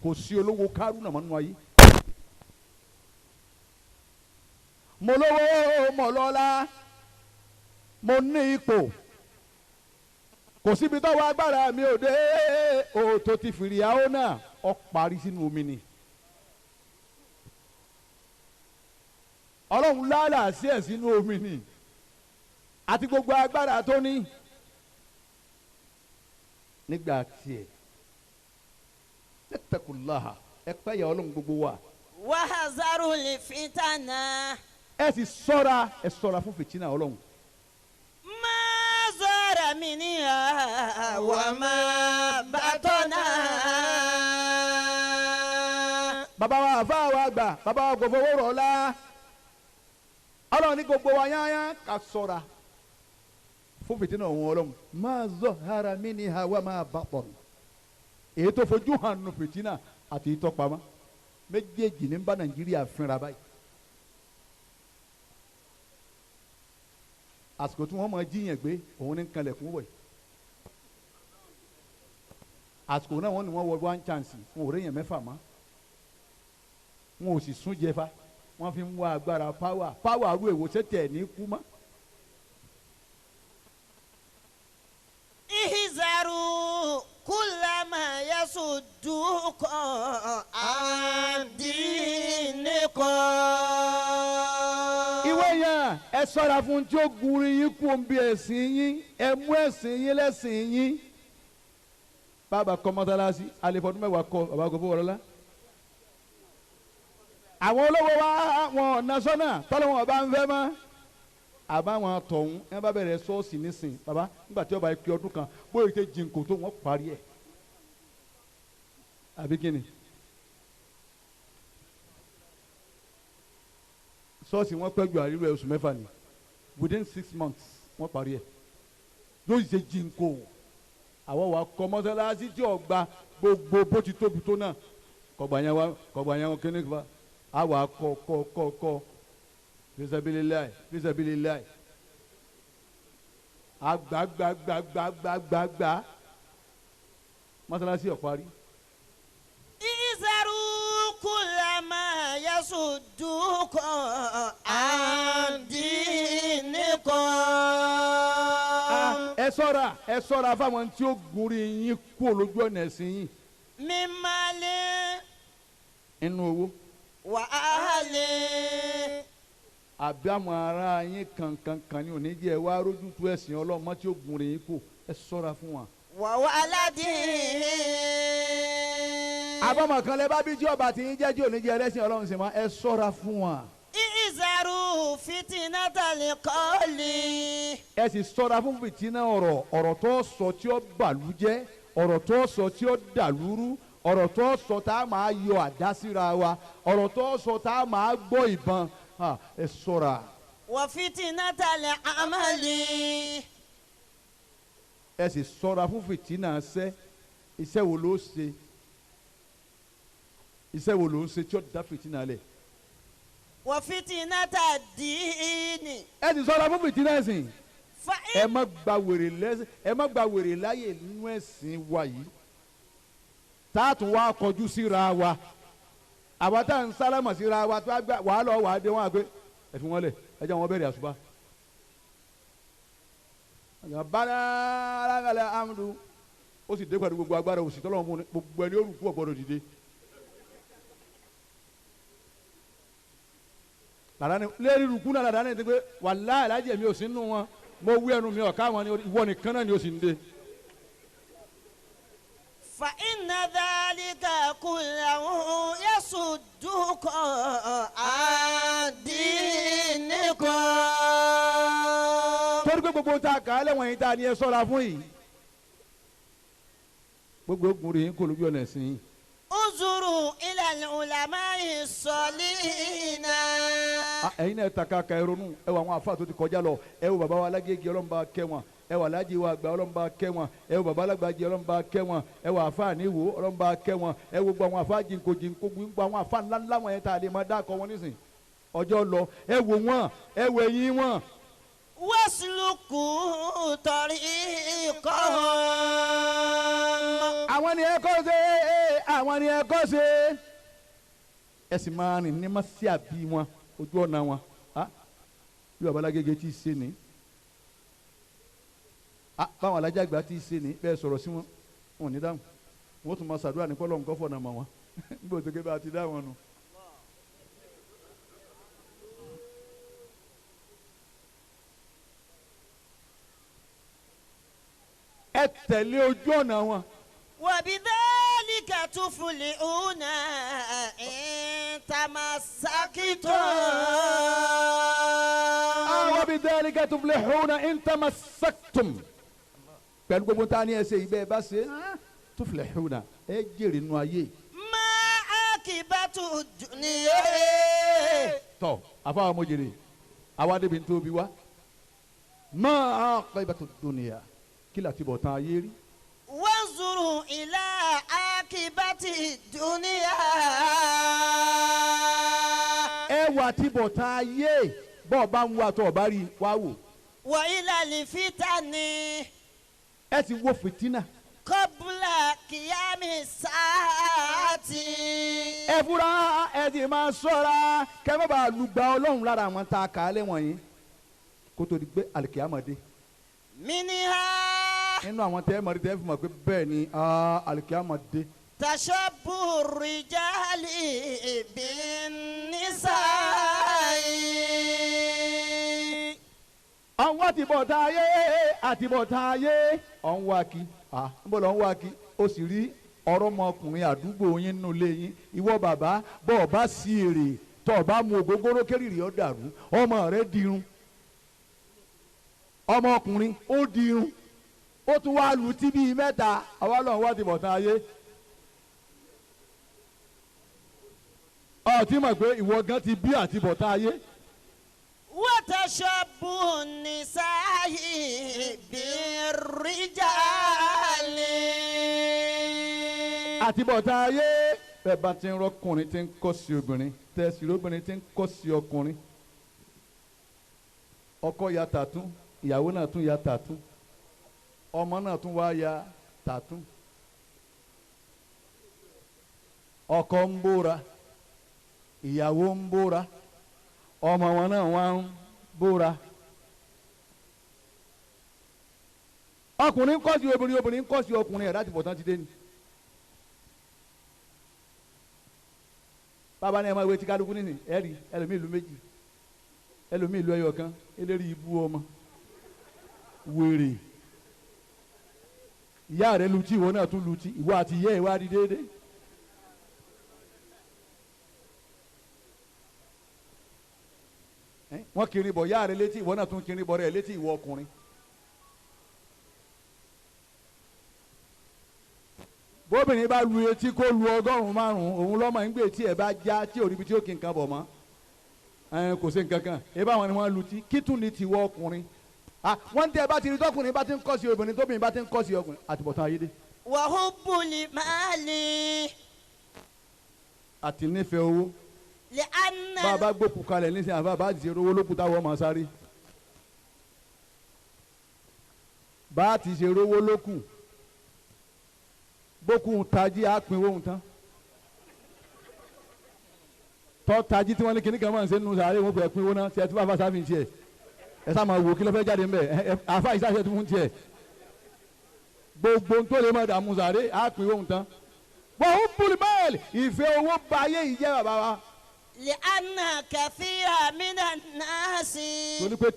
kò sí olówó Kárúnà mọ́nú ayé. mo lówó mo lọ́lá mo ní ipò kò síbi tó wá agbára mi ò dé òótọ́ ti fìrìyàwó náà ọ parí sínú omi ni. Ọlọ́run lálàá sí ẹ̀ sínú omi ni àti gbogbo agbára tó ní nígbà tiẹ̀ ittaqullaha ẹ páyà Ọlọ́run gbogbo wa. Wahzarul fitana. ẹ sì ṣọ́ra fún fìtínà Ọlọ́run. Ma zara minha wa ma batana. bàbá wa àfa wa gbà bàbá wa gbogbo owó rọ̀ ọ́lá Ọlọ́run ní gbogbo wa yányá ká ṣọ́ra fún fìtínà òun Ọlọ́run. Ma zahara minha wa ma batana èyí tó fojú hàn nù fìtínà àti ìtọ́pamọ́ méjèèjì ní bá Nàìjíríà fínra báyìí àsìkò tí wọ́n máa jíyàn gbé òun ní kanlẹ̀kùn wọ̀ yìí àsìkò náà wọ́n ní wọ́n wọ one chance wọn ò réyàn mẹ́fà mọ́ wọn ò sì sún jẹfa wọ́n fi ń wá agbára power arú èwo sẹ́tẹ̀ ní kú mọ́. ihzaru kullama yasuddukum an dinikum. ìwé yẹn ẹ ṣọ́ra fún tí ó gun yín kú òǹbí ẹ̀sìn yín ẹ mú ẹ̀sìn yín lẹ́sìn yín. bàbá kọ́ mọ́tálásí àlefọ́dún mẹ́wàá kọ́ bàbá gbogbo wọlọ́lá. àwọn olówó wa wọn ọ̀nà sọ́nà tọ́lọ́wọ́n bá ń fẹ́ mọ́ àbáwọn tọ̀hún ẹ bá bẹ̀rẹ̀ ṣọ́ọ̀ṣì nísìn bàbá nígbà tí ó bá pé ọdún kan bóyá ètè jìnkò tó wọ́n parí ẹ̀ àbí kíni ṣọ́ọ̀ṣì wọ́n pẹ́ ju àríwá oṣù mẹ́fà ni within 6 months wọ́n parí ẹ̀ yóò ṣe jìnkò àwọn wa kọ́ mọ́sálásí tí ò gba gbogbo bó ti tóbi tó náà kọ̀gbà yẹn wọn kíni fa àwa kọ́ fisabililayi agbagbagbagbagbagba masalasi ọ̀parí. ihzaru kullama yasuddukum an dinikum. ẹ ṣọ́ra fáwọn tí ó gun yín kú olójú ọ̀nà ẹ̀sìn yín. min mali inú owó. wa ahli. àbí àwọn ará yín kankankan ní oníjẹ́ ẹ wá rójú tó ẹ̀sìn ọlọ́mọ tí ó gun rè yín kù ẹ ṣọ́ra fún wa. wa waladi. àbọ̀mọ̀ kan lẹ bá bí tí ọba tí yín jẹ́ tí oníjẹ́ ẹlẹ́sìn ọlọ́run sì máa ẹ ṣọ́ra fún wa. ihzaru fitnatal qawli. ẹ sì ṣọ́ra fún fìtínà ọ̀rọ̀ tó sọ tí ó bàlújẹ́ ọ̀rọ̀ tó sọ tí ó dàlúrú ọ̀rọ̀ tó sọ tá a máa yọ àdá síra wa ọ̀rọ̀ tó sọ tá a máa gbọ́ ìbọn ẹ ṣọ́ra. wa fitnatal amali. ẹ sì ṣọ́ra fún fìtínà iṣẹ́ wo ló ṣe tí ó dá fìtínà lẹ̀. wa fitnatad dini. ẹ sì ṣọ́ra fún fìtínà ẹ̀sìn. ẹ má gba wèrè láyè nínú ẹ̀sìn wa yìí tá a tún wá kọjú síra wa àwa tá à ń sálámà síra wa tó wàá lọ wàá dé wọn àgbẹ̀ ẹ fi wọn lẹ̀ ẹ jẹ́ wọn bẹ̀rẹ̀ àṣùbà. bala alágalẹ̀ amadu ó sì dé pẹ̀lú gbogbo agbára òsì tọ́lọ́wọ́n mú gbogbo ẹni orúkú ọ̀gbọ́dọ̀ dìde. làdáni lérí rúkú náà làdáni ti pé wàláhì alájẹ mi ò sí nù wọn mo wí ẹnu mi ọ̀ká wọn ni ìwọ nìkan náà ni ó sì ń dé. fa inna dhalika kullahu yasuddukum an dinikum. torí pé gbogbo ta kà á lẹ́wọ̀n yìí tá a ní ẹ sọ́ra fún yìí gbogbo ogun rèé kò lójú ọ̀nà ẹ̀sìn yìí. uzuru ila al-ulama'i salihina. ẹ̀yin náà ta ká ẹ ronú ẹ wọ àwọn àfáà tó ti kọjá lọ ẹ wọ bàbá wa Alágége ọlọ́mùbá kẹ́ wọn ẹ wọ alájí wa àgbà ọlọ́mùbá kẹ́ wọn ẹ wọ bàbá Alágbàjì ọlọ́mùbá kẹ́ wọn ẹ wọ àfáà níwò ọlọ́mùbá kẹ́ wọn ẹ wọ gbogbo àwọn àfáà jìnkò gbogbo àwọn àfáà ńláńlá wọn yẹn tá a lè máa dákọ wọn nísìn ọjọ́ lọ ẹ wò wọn ẹ wò ẹ̀yìn wọn. wasluku tariqahum. àwọn ni ẹ kọ́ ṣe àwọn ni ẹ kọ́ ṣe ẹ sì máa rìn ní má sí àbí wọn ojú ọ̀nà wọn bí bàbá Alágége ti ṣe ní báwọn alájàgbá ti ṣe ní bẹ́ẹ̀ sọ̀rọ̀ sí wọn wọn ní dáhùn wọn tún máa ṣàdúrà ní kọ́lọ́ nǹkan fọ̀nà mọ́ wọn níbo tó ké bá ti dá wọn nù. ẹ tẹ̀lé ojú ọ̀nà wọn. وبذلك تفلحون إن تمسكتم. وبذلك تفلحون إن تمسكتم. pẹ̀lú gbogbo tá a ní ẹsẹ̀ ibẹ̀ bá ṣe tuflihuna ẹ jèrè nù ayé. ما عاقبة الدنيا. tọ́ àfàwọn mojèrè àwa débi ń tóbi wá. ما عاقبة الدنيا kí la ti bọ̀ tán ayé rí. وانظروا إلى عاقبة الدنيا. ẹ wà tí bọ̀ tán ayé bọ́ọ̀ bá ń wá tó ọ̀bá rí wá wò وإلى الفتن ẹ ti wo fìtínà. قبل قيام الساعة. ẹ fura ẹ ti máa ṣọ́ra kẹ́ má bàa lùgbà ọlọ́run lára àwọn tá a kà á lé wọ̀nyí kó tó di pé àlìkìyámọ̀dé. منها nínú àwọn tẹ́ ẹ mọ̀ rí tẹ́ ẹ fi mọ̀ pé bẹ́ẹ̀ ni àlìkìyámọ̀dé. تشبه الرجال بالنساء. àwọn àtibọ̀tá ayé àtibọ̀tá ayé ọ̀hún wá kí níbo lọ́hún wá kí o sì rí ọ̀rọ̀mọkùnrin àdúgbò yín nínú ilé yín ìwọ bàbá bọ́ ọ bá sí èrè tọ́ ọ bá mu ògógóró kérìrì ọ dàrú ọmọ rẹ dirun ọmọkùnrin ó dirun ó tún wá lu tí bíi mẹ́ta àwa lọ́hún wá àtibọ̀tá ayé ọ ti mọ̀ pé ìwọ gan ti bí àtibọ̀tá ayé. وتشبه النساء بالرجال. àtibọ̀tá ayé bẹ́ẹ̀ bá ti ń rọ́kùnrin tí ń kọ́ sí obìnrin tẹ̀sí obìnrin tí ń kọ́ sí ọkùnrin ọkọ ya tàtún ìyàwó náà tún ya tàtún ọmọ náà tún wá ya tàtún ọkọ ń bóra ìyàwó ń bóra ọmọ wọn náà wá ń bóra ọkùnrin ń kọ́ sí obìnrin obìnrin ń kọ́ sí ọkùnrin ẹ̀ láti bọ̀ tán ti dé ni. bàbá ní ẹ máa wé tí kálukú nínú ẹ rí ẹlòmíì ìlú méjì ẹlòmíì ìlú ẹyọ kan eléri ibú ọmọ wèrè ìyá rẹ lutí ìwọ náà tún lutí ìwọ àti ìyá ẹ wá di déédéé. wọ́n kiri bọ̀ ìyá rẹ létí ìwọ náà tún kiri bọ̀ rẹ létí ìwọ ọkùnrin. bóbìnrin bá lu etí kó lu 100 òun lọ́mọ ń gbé etí ẹ̀ bá já tí òribi tí ó kí nǹkan bọ̀ mọ́ kò sí nǹkan kan ẹ bá wọn ni wọ́n lu tí kí tún ní tiwọ́ ọkùnrin wọ́n tẹ́ ẹ bá ti rí tọkùnrin bá ti ń kọ́ sí obìnrin tóbìnrin bá ti ń kọ́ sí ọkùnrin àtibọ̀tán ayédè. وحب المال. àti nífẹ̀ẹ́ owó. لأن bá a bá gbókù kalẹ̀ nísìnyí àbá bá ti ṣe rówó lókù táwọn ọmọ sáré. bá a ti ṣe rówó lókù bókun tají àpín owó tán tọ́ tají tí wọ́n ní kíní kan máa ń ṣe nínú sàárè wọn pẹ̀ pín owó náà ṣe ẹ tí wọ́n bá sáfì tiẹ̀ ẹ sá máa wò kí ló fẹ́ jáde ńbẹ̀ àfa ìsáṣẹ́ tó fún tiẹ̀ gbogbo tó lè máa dààmú sàárè àpín owó tán wọ́n ń bùrù bẹ́ẹ̀lì ìfẹ́ owó ba ayé yìí jẹ́ bàbá wa. لأن كثيرا من الناس. torí pé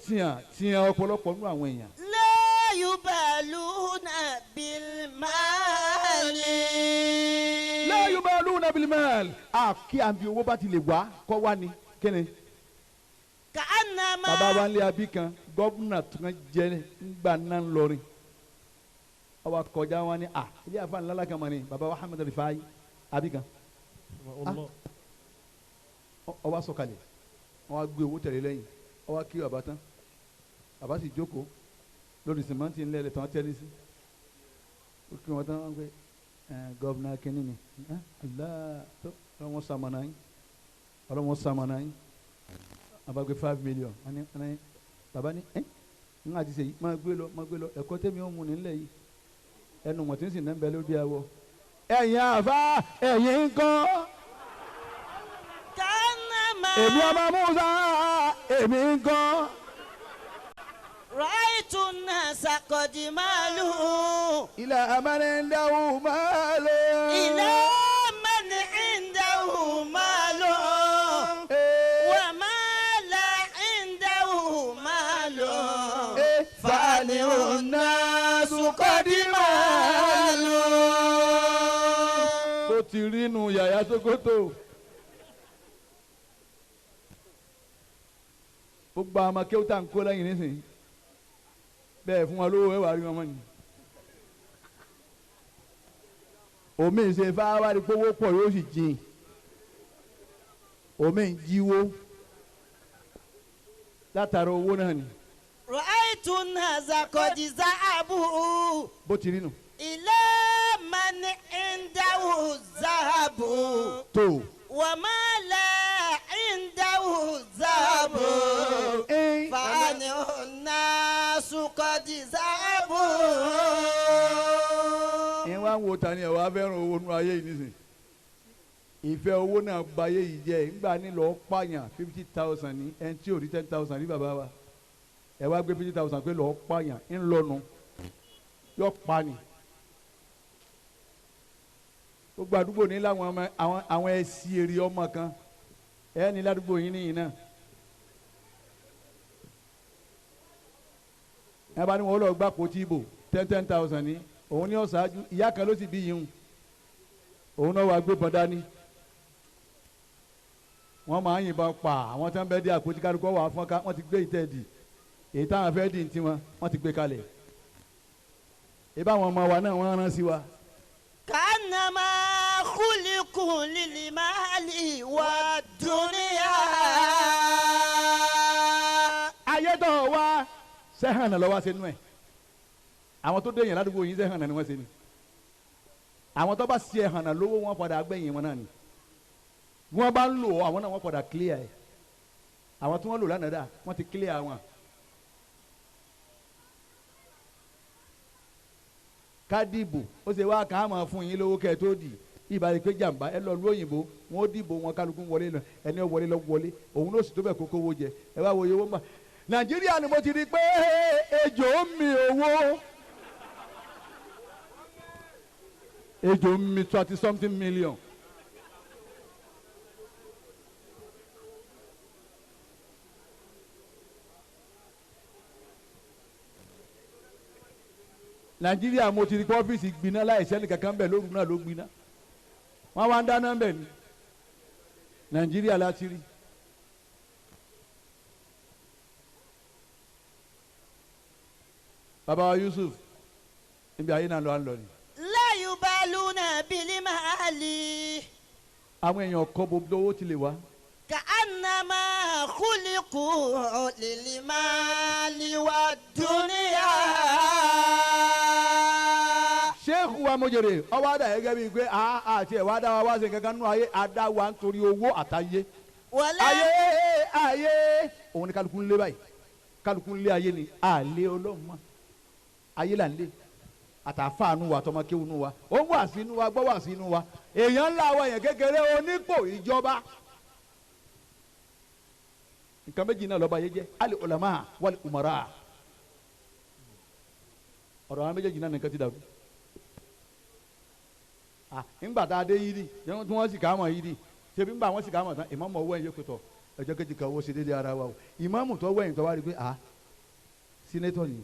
tiẹ̀ ọ̀pọ̀lọpọ̀ nínú àwọn èèyàn. لا يبالون بالمال. لا يبالون بالمال. kí àbí owó bá ti lè wá kọ́ wá ni kíni. كأنما. bàbá wa ń lé abí kan gọ́vùnà tó ń jẹ ńgbà náà ń lọrin. àwa kọjá wa ni ilé àfa ńlá kan mọ̀ ni bàbá wa Hamad Rifai abí kan. ó wá sọ̀kalẹ̀ wọ́n wá gbé owó tẹ̀lé lẹ́yìn ó wá kí bàbá tán bàbá sì jókòó lórí sìmẹ́ntì ńlẹ̀ lẹ̀ tán tẹ́lẹ̀ sí ó kí wọ́n tán wọ́n gbé gọ́vùnà kínní ni ọlọ́wọ́n sàmọ̀nà yín ọlọ́wọ́n sàmọ̀nà yín bàbá gbé 5 million bàbá ní ń àti sèyí máa gbé lọ ẹ̀kọ́ tẹ́mi ó mu nílẹ̀ yìí ẹnu wọ̀n tí ń sì náà ń bẹ lórí àwọ̀ ẹ̀yin àfa ẹ̀yin ń kọ́. èmi ọmọ Musa èmi ń kọ́. رأيت الناس قد مالوا إلى من عنده مال. إلى من عنده مال وما لا عنده مال فانع الناس قد مالوا. ó ti rí inú yàyà Sókótó. gbogbo àwọn akéwù tá à ń kó lẹ́yìn nísìnyí bẹ́ẹ̀ fún wọn lówó ẹ̀ wá rí wọn mọ́ ni. omi ṣe fáwárí gbówó pọ̀ yóò sì jìn omi ń jíwó látara owó náà ni. رأيت الناس قد ذهبوا bó ti rí nù. إلى من عنده ذهب tó. وما لا عنده ذهب فانع الناس bá ń wo ta ni ẹ̀ wá fẹ́ràn owó nínú ayé yìí nísìn ìfẹ́ owó náà ba ayé yìí jẹ́ ńgbà ní lọ́ọ́ pààyàn 50,000 ní ẹni tí ò rí 10,000 ní bàbá wa ẹ wá gbé 50,000 pé lọ́ọ́ pààyàn ń lọ́nu yọ pa ni gbogbo àdúgbò ní láwọn àwọn ẹ̀sì èrè ọmọ kan ẹ ní ládùúgbò yín nìyí náà ẹ bá ní wọn lọ gbà kó tí ibò 10,000 ní òun ní ọ̀sáájú ìyá kan ló sì bí yìí òun náà wàá gbé bọ́n dání wọ́n máa ń yìnbọn pa àwọn tí wọ́n bẹ́ẹ̀ dé àpótí kálukọ́ wà fún ká wọ́n ti gbé ìtẹ́ẹ̀dì èyí táwọn fẹ́ẹ́ dì ní tiwọn wọ́n ti gbé kalẹ̀ ìbá àwọn ọmọ wa náà wọ́n rán sí wa. كأنما خلقوا للمال والدنيا. ayé tó wá sẹ́hàn náà lọ́wọ́ sínú ẹ̀ àwọn tó dé yẹn ládùúgbò yín sẹ́hàn náà ni wọ́n ṣe ni àwọn tó bá ṣe ẹ̀hàn náà lówó wọn padà gbẹ̀yìn wọn náà ni wọ́n bá ń lò àwọn náà wọ́n padà clear ẹ̀ àwọn tí wọ́n lò lánàá dà wọ́n ti clear wọn. kádìbò ó ṣe wá kàn án máa fún yín lówó kẹ́ ẹ tó dì ìbàdí pé jàǹbá ẹ lọ lu òyìnbó wọn ó dìbò wọn kálukú wọlé lọ ẹni wọlé lọ wọlé òun ló sì tó bẹ̀ kókó owó jẹ ẹ wá wo iye owó ń bà nàìjíríà ni mo ti rí i pé ejò ń mi owó ejò ń mi 20-something million. nàìjíríà mo ti rí pé ọ́fíìsì gbiná láìsẹ́ ní kankan bẹ̀ lóru náà ló gbiná wọ́n wá ń dáná bẹ̀ ni nàìjíríà láti rí. bàbá wa Yusuf níbi ayé náà lọ à ń lọ ni. لا يبالون بالمال. àwọn èèyàn kọ́ gbogbo owó ti lè wá. كأنما خلقوا للمال والدنيا. sheikh wa mojere ọwọ́ àdá yẹn gẹ́gẹ́ bíi pé àti ẹ̀wá dá wa wá sí kankan nínú ayé àdá wa nítorí owó àtayé. wala. ayé òun ni kálukú ń lé báyìí kálukú ń lé ayé ni àlé ọlọ́run mọ́ ayé là ń lé àtàfáànù wa tọmọkéwùnú wa ó ń wà sínú wa gbọ́ wà sínú wa èèyàn ńlá wa yẹn kékeré onípò ìjọba nǹkan méjì náà lọ́ba yé jẹ́ alẹ́ ulama wal umara ọ̀rọ̀ àwọn méjèèjì náà nìkan ti dàrú nígbà tá a dé yídì tí wọ́n sì ká mọ̀ yídì ṣebí nígbà wọ́n sì ká mọ̀ tán ìmáàmù ọwọ́ ẹ̀yìn yóò pẹ̀tọ̀ ẹjọ́ kejì kan owó ṣe déédéé ara wa o ìmáàmù tó wẹ̀yìn tó wá rí pé sínétọ̀ nìyí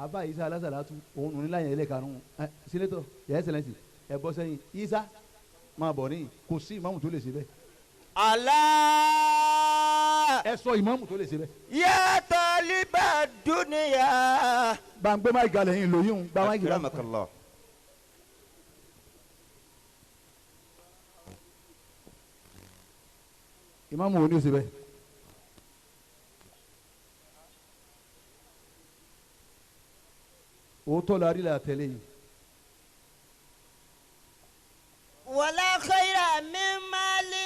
àbá isa alásàlátú òun nù níláyìn ẹlẹ́karùn-ún sínétọ̀ yẹ ẹsẹ̀lẹ́sì ẹ bọ́ sẹ́yìn isa máa bọ̀ níyìn kò sí ìmáàmù tó lè ṣe bẹ́ẹ̀. Allah. ẹ sọ ìmáàmù tó lè ṣe bẹ́ẹ̀. Ya taliba dunya. gbàngbé máa galẹ̀ yín lóyún gbà máa gíga. ìmáàmù wo ni ó ṣe bẹ́ẹ̀. òótọ́ la rí la tẹ̀lé yìí. wala khayra min mali.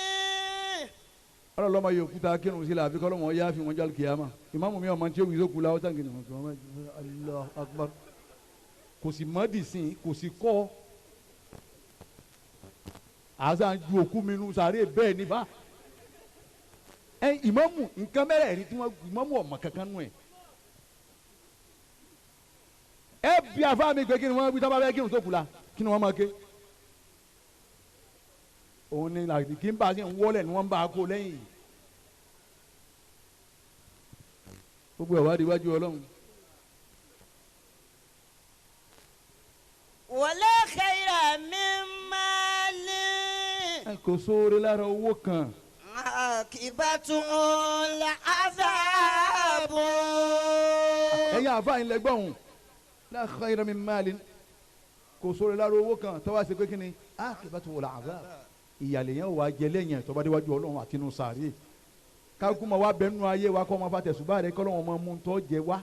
ọlọ́lọ́mọ yóò kúta kírun sí la àfi kọ́lọ́mọ yá fi wọn jálù kìyàmá ìmáàmù mi ọmọ tí ó wùzọ́ kú la ọ̀tá nkìnnì wọn kìnnì Allahu Akbar kò sì mọ́dì sí kò sì kọ́ àzá ju òkú mi nu sàárè bẹ́ẹ̀ níbà ìmáàmù nǹkan mẹ́rẹ̀ẹ̀rin tí wọ́n ìmáàmù ọmọ kankan nù ẹ̀ ẹ bí afá mi pé kí ni wọ́n wí tó bá fẹ́ kírun tó kù la kí ni wọ́n máa ké òun ni làdì kí n bá a ṣe ń wọlé ni wọ́n bá a kó lẹ́yìn gbogbo ẹ̀ wá di iwájú ọlọ́run. wala khayra min mali. kò sóore lára owó kan. akibatul azab. ẹ̀yin àfa yín lẹ́gbọ̀n la khayra min malin kò sóore lára owó kan tọ́wọ́ ṣe pé kí ni akibatul azab ìyàlẹ̀ yẹn wà jẹ lẹ́yìn tọ́ba déwájú ọlọ́run àti inú sàárè kákúmọ̀ wá bẹ́ẹ̀ nù ayé wa kọ́ ọmọ fatẹ̀sùbá rẹ kọ́ lọ́wọ́ ọmọ mú tọ́ jẹ wá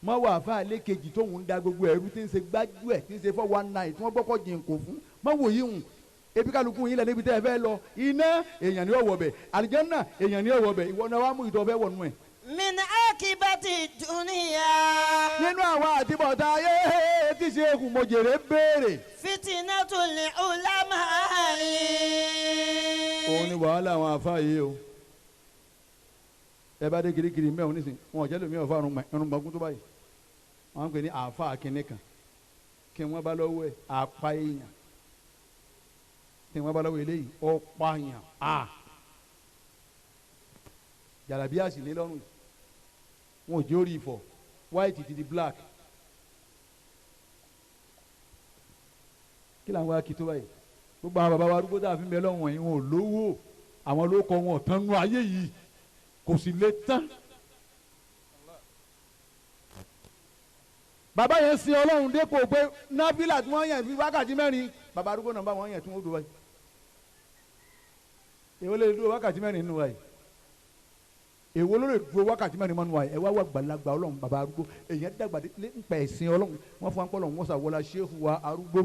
mọ́ wà fà lẹ́kejì tóun ń da gbogbo ẹ̀rú tí ń ṣe gbájú ẹ̀ tí ń ṣe 419 tí wọ́n gbọ́kọ̀ jìn kò fún mọ́ wò yí hùn ebi kálukú yín lẹ níbi tẹ́ ẹ fẹ́ lọ iná èèyàn ní ọ̀wọ̀ bẹ̀ àlìjánnà èèyàn ní ọ̀wọ̀ bẹ̀ ìwọ náà wàá mú ìtọ́ fẹ́ wọ̀ nù ẹ̀. من عاقبة الدنيا nínú àwọn àtibọ̀tá ayé tí ṣe kù mọ̀jèrè béèrè. فتنة العلماء. òun ni wàhálà àwọn àfa yìí o. ẹ bá dé kirikiri mẹ́wọ̀n nísìnyí wọn ò jẹ́ lómi ọ̀fà irun gbọ̀ngún tó báyìí wọ́n ń pè ní àfa akínní kan kí wọ́n bá lọ́wọ́ ẹ̀ apá èèyàn kí wọ́n bá lọ́wọ́ eléyìí ọ̀pá èèyàn a jàlábí àṣìlè lọ́rùn wọn ò jẹ́ orí ìfọ̀ white ti di black kí làwọn akí tó báyìí gbogbo àwọn bàbá wa arúgbó tá a fi ń bẹ lọ́wọ́ yìí wọn ò lówó àwọn ló kọ́ wọn tán nú ayé yìí kò sì lè tán. bàbá yẹn sin ọlọ́run dépò pé nábìlà tí wọ́n yàn fi wákàtí mẹ́rin bàbá arúgbó náà bá wọn yàn tí wọ́n dúró báyìí èwo lè dúró wákàtí mẹ́rin nínú wa yìí èwo ló lè dúró wákàtí mẹ́rin nínú wa yìí ẹ wá wà gbàlagbà ọlọ́run bàbá arúgbó èyàn dàgbà nípa ẹ̀sìn ọlọ́run wọ́n fún wa pọ́ lọ́run wọ́n sàwọ́lá ṣéfù wa arúgbó.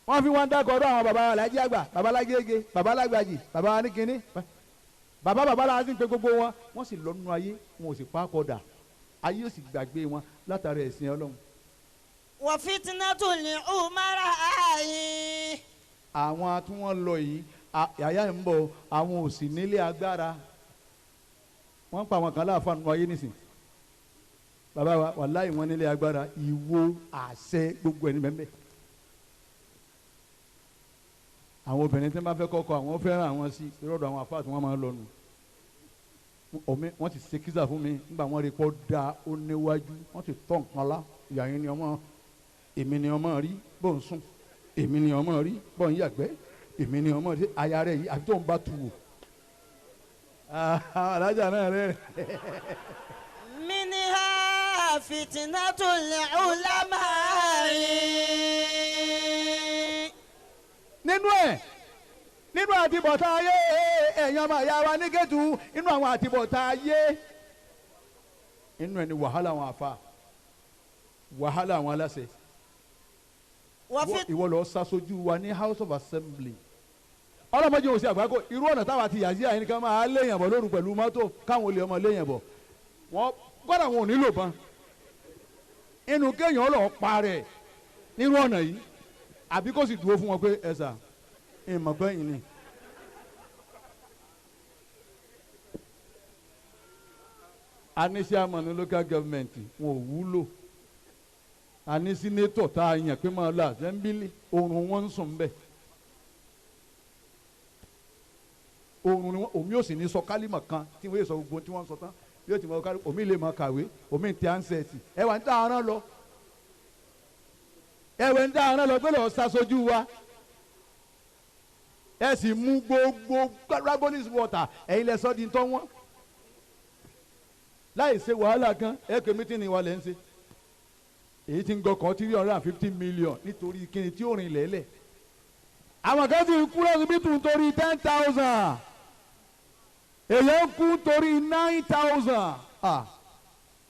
wọ́n fi wọn dákọ̀ ọdún àwọn baba alájí àgbà baba alágége baba alágbàjì baba aníkíní baba la ti ń pe gbogbo wọn wọ́n sì lọ nínú ayé wọn ò sì pa akọ̀dà ayé ò sì gbàgbé wọn látara ẹ̀sìn ọlọ́run. wa fitnatul umara'i. àwọn tí wọ́n lọ yìí àyà ń bọ̀ àwọn ò sì nílé agbára wọ́n pa àwọn kan láàfáà nínú ayé nísìn baba wa wàláhì wọ́n nílé agbára ìwo àṣẹ gbogbo ẹni bẹ́ẹ̀ àwọn obìnrin tí wọ́n bá fẹ́ kọ́kọ́ àwọn fẹ́ràn àwọn sí ìrọ̀dọ̀ àwọn afáàtì wọn máa ń lọ́nu wọ́n ti ṣe kíza fún mi nígbà wọ́n rí kọ́ da ó níwájú wọ́n ti tọ́ nǹkan lá ìyá yín ni ọmọ èmi ni ọmọ rí bó ń sùn èmi ni ọmọ rí bó ń yàgbẹ́ èmi ni ọmọ rí aya rẹ̀ yìí àti tó ń bá tu wò alájà náà rẹ̀. minha fitnatul ulama'i. nínú àtibọ̀tá ayé èèyàn máa yá wa ní gẹ́tù nínú àwọn àtibọ̀tá ayé inú ẹni wàhálà àwọn àfa wàhálà àwọn aláṣẹ ìwọ lọ ṣàṣojú wa ní House of Assembly ọlọ́mọdé òsì àgbákò irú ọ̀nà táwa ti yà sí àyìn kan máa léèyàn bọ̀ lóru pẹ̀lú mọ́tò káwọn olè ọmọ léèyàn bọ̀ wọ́n gbọ́dọ̀ wọn ò nílò ban inú kéèyàn lọ parẹ́ nínú ọ̀nà yìí àbí kò sì dúró fún wọn pé ẹ sà ìmọ̀ gbẹ́yìn ni. anisi amọ̀nù local government wọn ò wúlò ani sínétọ̀ tá a yàn pé máa lọ assembly oorun wọn ń sùn bẹ́ẹ̀ oorun ni wọn omi ò sì ní sọ kálímọ̀ kan tí wọ́n yẹ sọ gbogbo tí wọ́n sọ tán yóò ti mọ kárí omi lè mọ kàwé omi ti ansẹ̀tì ẹ wà ń dá aran lọ ẹ wà ń dá aran lọ pé lọ́ọ́ ṣàṣojú wa ẹ sì mú gbogbo ragolis water ẹ̀yin lẹ sọ di tọ́ wọn láì ṣe wàhálà kan ẹ pé mítìnì wa lẹ́ ń ṣe èyí tí ń gọkàn 350 million nítorí kíni tí ó rìn lẹ́lẹ̀ àwọn kan sì ń kú lọ́sùn bí tún torí 10,000 èyí ń kú torí 9,000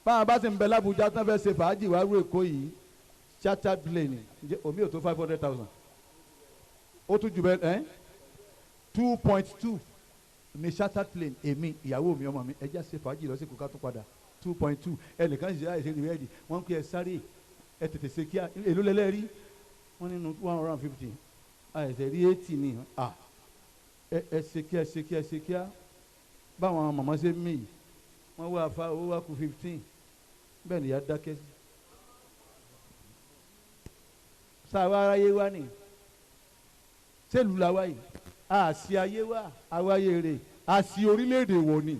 báwọn bá sì ń bẹ l'Ábùjá tán fẹ́ ṣe fàájì wá rú Èkó yìí charter plane omi ò tó 500,000 ó tún jù bẹ́ẹ̀ 2.2 ní charter plane èmi ìyàwó mi ọmọ mi ẹjẹ́ ṣe fàájì lọ sí kóká tó padà 2.2 ẹnìkan ṣe àìsè rẹ́ẹ̀dì wọ́n ń pè ẹ sáré ẹ tètè ṣe kíá èló lẹ́lẹ́rí wọ́n nínú 150 àìsè rí 80 ni ẹ ṣe kíá ṣe kíá ṣe kíá báwọn màmá ṣe mí yìí wọ́n wá fa owó wá kù 15 bẹ́ẹ̀ ni ìyá dákẹ́ sí. sáwa aráyé wá ní sẹ́lù la wá yìí àṣì ayé wá àwáyé rè àṣì orílẹ̀-èdè wọ̀ ni.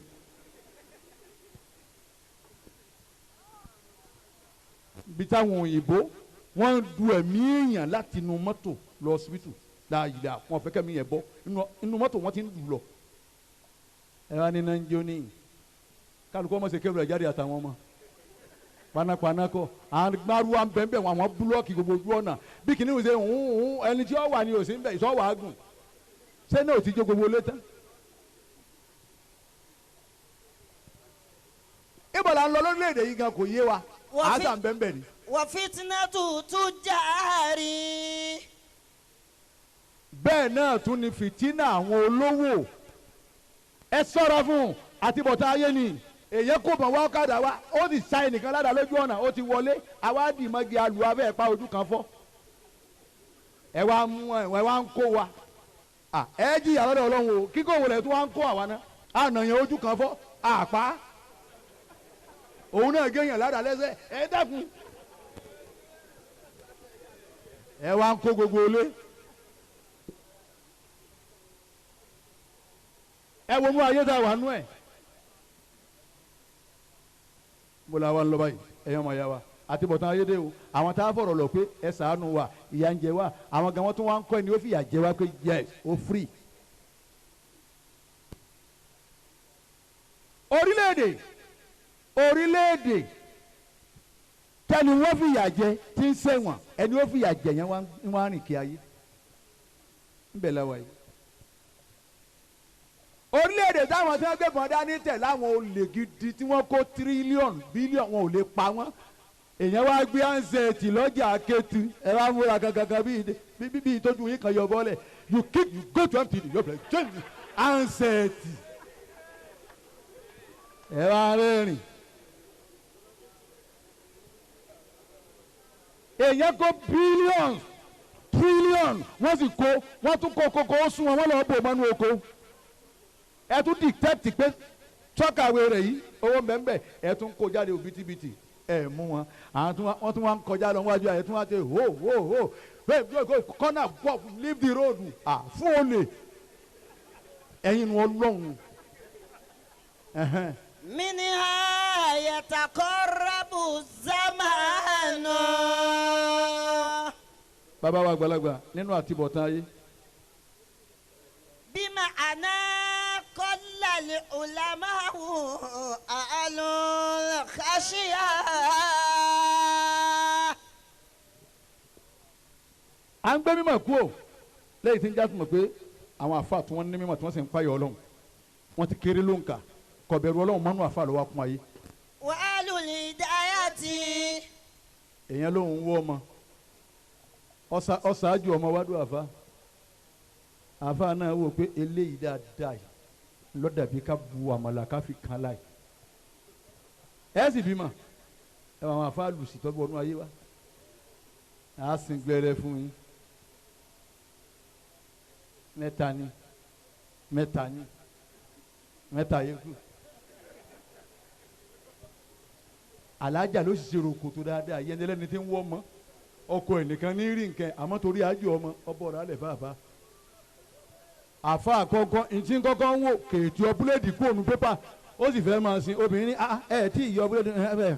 bí táwọn òyìnbó wọ́n ń du ẹ̀mí èèyàn láti inú mọ́tò lọ ọsibítù láàyè àwọn ọ̀fẹ́ kẹ́mi yẹn bọ́ inú mọ́tò wọ́n ti ń dù lọ. ẹ wá ní nàìjíríà ní kálukú ọmọ ṣe kébù rẹ̀ jáde àtàwọn ọmọ panápaná kọ àwọn gbárùwà ń bẹ́ẹ̀ bẹ́ẹ̀ àwọn búlọ́ọ̀kì gbogbo ojú ọ̀nà bí kìnìún ṣe ẹni tí ó wà ní òsín bẹ́ẹ̀ ìṣọ́ wàá gùn ṣé náà ò ti jó gbogbo létá. ibo la ń lọ lórílẹ̀‐èdè yìí gan kò yé wa àásà ń bẹ́ẹ̀ bẹ́ẹ̀ ni. wa fitnatu tujari. bẹ́ẹ̀ náà tún ni fìtínà àwọn olówó ẹ ṣọ́ra fún àtibọ̀tán ayé ni èyí kò mọ̀ wá ọ̀kadà wa ó ti sa ẹnìkan ládàá lójú ọ̀nà ó ti wọlé àwa dì mọ́gi alùpùpù abẹ́ pa ojú kan fọ́ ẹ wá mú ẹ wá ń kó wa ẹ jìyà lọ́dọ̀ Ọlọ́run o kíkó wọlé tó wá ń kó àwa náà ànàyàn ojú kan fọ́ àpá òun náà géèyàn ládàá lẹ́sẹ̀ ẹ dákun ẹ wá ń kó gbogbo olé ẹ wo mú ayé tá a wà nú ẹ mo la wa ń lọ báyìí ẹ̀yọ́ máa yá wa àti bọ̀tán ayédè o àwọn tá a fọ̀rọ̀ lọ pé ẹ ṣàánú wa ìyà ń jẹ wa àwọn gan wọn tún wá ń kọ́ ẹ ní ó fi ìyà jẹ wa pé yes ó free. orílẹ̀-èdè tẹ́ni wọ́n fi ìyà jẹ tí ń ṣẹ̀wọ̀n ẹni ó fi ìyà jẹ yẹn wọ́n á rìn kí ayé ń bẹ̀ láwa yìí. orílẹ̀-èdè táwọn tí wọ́n gbé bọ́n dání tẹ̀ láwọn olè gidi tí wọ́n kó tírílíọ̀nù bílíọ̀nù wọn ò lè pa wọ́n èèyàn wá gbé ansẹ̀tì lọ́jà akétu ẹ wá múra gangan bí ìtọ́jú yín kan yọ bọ́lẹ̀ you go to MTD yóò bẹ̀rẹ̀ change ansẹ̀tì ẹ wá rẹ́rìn èèyàn kó bílíọ̀nù tírílíọ̀nù wọ́n sì kó wọ́n tún kó kókó ó sún wọn wọ́n lọ́ọ́ bò mọ́nú oko ẹ tún dictate pé tọ́kàwé rẹ̀ yìí owó mbẹ́mbẹ́ ẹ tún kó jáde òbítíbitì ẹ mú wọn àwọn wọ́n tún wá ń kọjá lọ wájú ẹ tún wá tẹ ho kọ́nà bọ̀ leave the road fún olè ẹ̀yin nu ọlọ́run. منها يتقرب الزمان. bàbá wa àgbàlagbà nínú àtibọ̀tán ayé. بمعنى قل العلماء أهل الخشية. à ń gbé mímọ̀ kú o lẹ́yìn tí ń já tó mọ̀ pé àwọn àfa tí wọ́n ní mímọ̀ tí wọ́n sì ń payọ̀ ọlọ́run wọ́n ti kéré ló ń kà kọ̀bẹ̀rù ọlọ́run mọ́nú àfa ló wá kún ayé. وأهل الهداية. èèyàn ló ń wọ́ ọmọ ọ̀ṣáájú ọmọ wádùn àfa náà wò pé eléyìí dáadáa yìí lọ́dàbí ká bu àmàlà ká fi kan láì ẹ sì bímọ ẹ wà wọn àfa lùsì tọ́jú ọdún ayé wa á sin gbẹrẹ fún yín mẹ́ta yẹn kù alájà ló sì ṣe roko tó dáadáa yẹn lẹ́ni tí ń wọ́ ọmọ ọkọ ẹnìkan ní rí nǹkan àmọ́ torí àjò ọmọ ọbọ̀ rẹ̀ alẹ́ fàáfà àfa àkọ́kọ́ ntí kọ́kọ́ ń wò kèétí ọ búlẹ́ẹ̀dì kú ònú pépà ó sì fẹ́ máa sin obìnrin ní ẹ tí ì yọ búlẹ́ẹ̀dì ẹ bẹ́ẹ̀.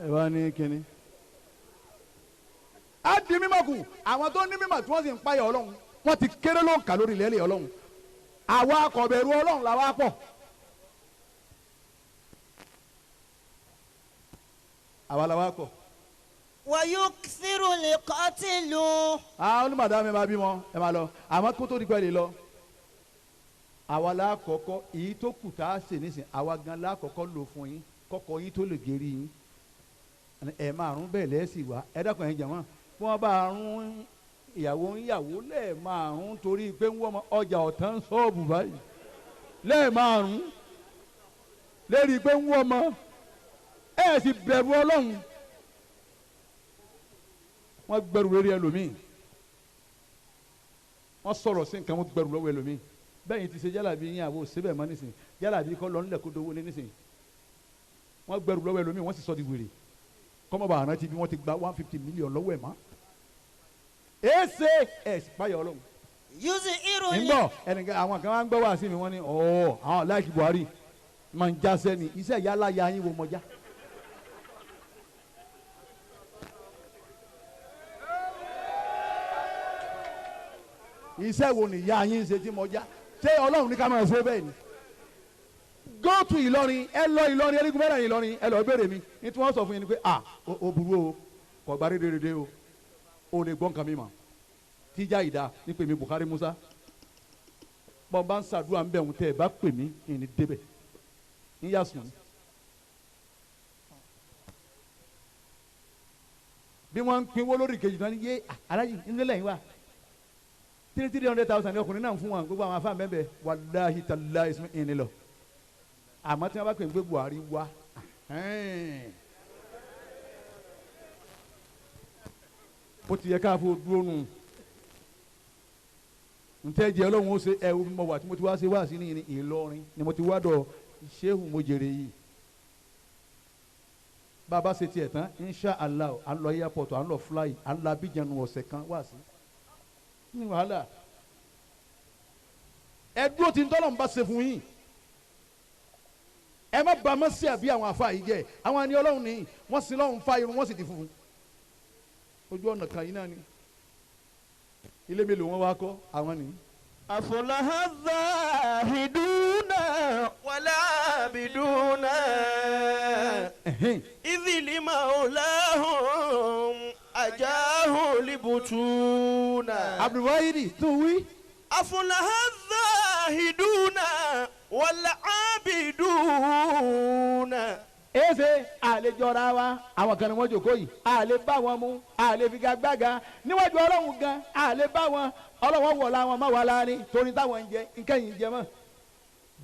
ẹ wá ní kínní. á di mímọ̀ kù àwọn tó ní mímọ̀ tí wọ́n sì ń páyà ọlọ́run wọ́n ti kéré ló ń kà lórí ilẹ̀ ọlọ́run àwa akọ̀bẹ̀rù ọlọ́run làwa pọ̀. àwa làwa pọ̀. ويكثر القتل. onímọ̀dá mi máa bímọ ẹ máa lọ àmọ́ kó tó di pẹ́ lè lọ. àwa la kọ́kọ́ èyí tó kù tá a ṣe nísìn àwa gan la kọ́kọ́ lò fún yín kọ́kọ́ yín tó lè gérí yín ẹ márùn bẹ́ẹ̀ lẹ́sìn wá ẹ dákun ẹ̀yin jàmọ́ fún wọn bá rún ìyàwó lẹ́ẹ̀márùn torí pé ń wọ́n ọjà ọ̀tán ṣọ́ọ̀bù báyìí lẹ́ẹ̀márùn lérí pé ń wọ́n mọ́ ẹ sì bẹ̀rù ọlọ́run wọ́n gbẹ̀rù lórí ẹlòmíì wọ́n sọ̀rọ̀ sí nǹkan wọ́n gbẹ̀rù lọ́wọ́ ẹlòmíì bẹ́ẹ̀ yìí ti ṣe jálàbí yín àbò síbẹ̀ mọ́ nísìnyí jálàbí kọ́ lọ́nlẹ̀ kó dowó ní nísìnyí wọ́n gbẹ̀rù lọ́wọ́ ẹlòmíì wọ́n sì sọ di wèrè kọ́mọba àrántí bí wọ́n ti gba 150 million lọ́wọ́ ẹ̀ mọ́ èsè ẹ̀sìpáyọ̀ ọlọ́run. yuzi irun ń bọ̀ ẹnìkan àwọn kan máa ń gbọ́ wá sí mi wọ́n ní àwọn láìkí Buhari máa ń já sẹ́ni iṣẹ́ ìyá aláya yín wo mọ́já. iṣẹ́ wo ni ìyá yín ń ṣe tí mọ́já ṣé ọlọ́run ní ká máa ṣe bẹ́ẹ̀ ni. go to Ìlọrin ẹ lọ Ìlọrin erigun mẹ́rin Ìlọrin ẹ lọ béèrè mi ní tí wọ́n sọ fún yín ni pé o burú o kò gba rédèrèdè o lè gbọ́ nǹkan mi mọ̀ tíjà ìdá ní pèmí Buhari Musa bọ́n bá ń ṣàdúrà ń bẹ̀ ń tẹ́ ẹ bá pè mí ìní débẹ̀ ń yà sùn. bí wọ́n ń pinwó lórí kejì náà ní yé alájì nílẹ̀ yìí wá 300,000 ní ọkùnrin náà fún wọn gbogbo àwọn afáàn bẹ́ẹ̀ wàláhi tàlá ìsúnmí ìní lọ àmọ́ tí wọ́n bá pè ń gbé Buhari wá ó ti yẹ káfó dúró nù ntẹ́jẹ́ ọlọ́run ó ṣe ẹ̀ omi mọ̀ wá tí mo ti wá ṣe wá sí ní Ìlọrin ni mo ti wá dọ̀ Shehu Mojere yìí bàbá ṣe tiẹ̀ tán insha allah à ń lọ airport à ń lọ fly à ń lọ Abidjan ọ̀sẹ̀ kan wá sí ní wàhálà ẹ dúró tí ń tọ́lọ̀ ń bá ṣe fún yín ẹ má ba má sí àbí àwọn afa yìí jẹ àwọn àni ọlọ́run nìyí wọ́n sin lọ́run fa irun wọ́n sì ti funfun ojú ọ̀nà kan yìí náà ni ilé mélòó wọn wá kọ́ àwọn nìyí. aflaha zahiduna wala biduna idhili maulahum ajahu libutuna. abdulwahidi tún wí. aflaha zahiduna wala abiduna. eze àlejòra wa àwọn kan ní wọn jókòó yìí àlè bá wọn mú àlè figagbága níwájú ọlọ́run gan àlè bá wọn ọlọ́run wọ̀ láwọn má wà láàrin torí táwọn ń jẹ nǹkan yìí ń jẹ mọ́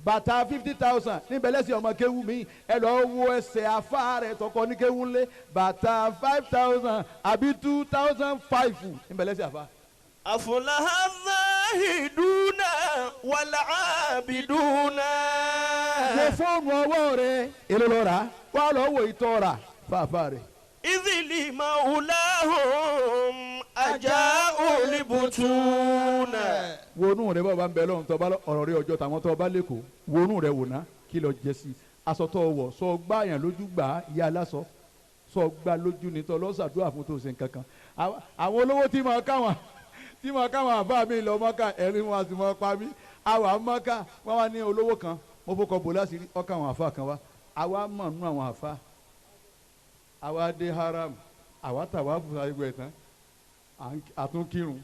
bàtà 50,000 níbẹ̀ lẹ́sìn ọmọ kéwú mi ẹ lọ wo ẹsẹ̀ afá rẹ̀ tọkọ ní kéwú ńlẹ̀ bàtà 5,000 àbí 2,500 níbẹ̀ lẹ́sìn afá. aflaha zahiduna wal abiduna. ṣe fóònù ọwọ́ rẹ̀ èlò lọ́ra wà lọ́ wo ìtọ́ ra fàáfàá rẹ̀. idhili maulahum ajahu libutuna. wonú rẹ bá ń bẹ lọ́run tó bá ọ̀rọ̀ rẹ ọjọ́ tàwọn tó bá lẹ́kọ̀ọ́ wonú rẹ wò ná kí lọ jẹ sí aṣọ tó wọ̀ sọ gbá yàn lójú gbà ìyá aláṣọ sọ gbá lójú ni tó lọ́sàdúrà fún tó ṣe nǹkan kan àwọn olówó tí mo káwọn àbá mi lọ mọ́ká ẹ̀rín wọn àti mọ́ pa mí àwọn mọ́ká wọ́n wá ní olówó kan mo fọkọ̀ bò láti rí ọkọ̀ àwọn àfa kan wá àwa mọ̀ nínú àwọn àfa àwa dé haram àwa tàwa fún àgbẹ̀ tán àtúnkírun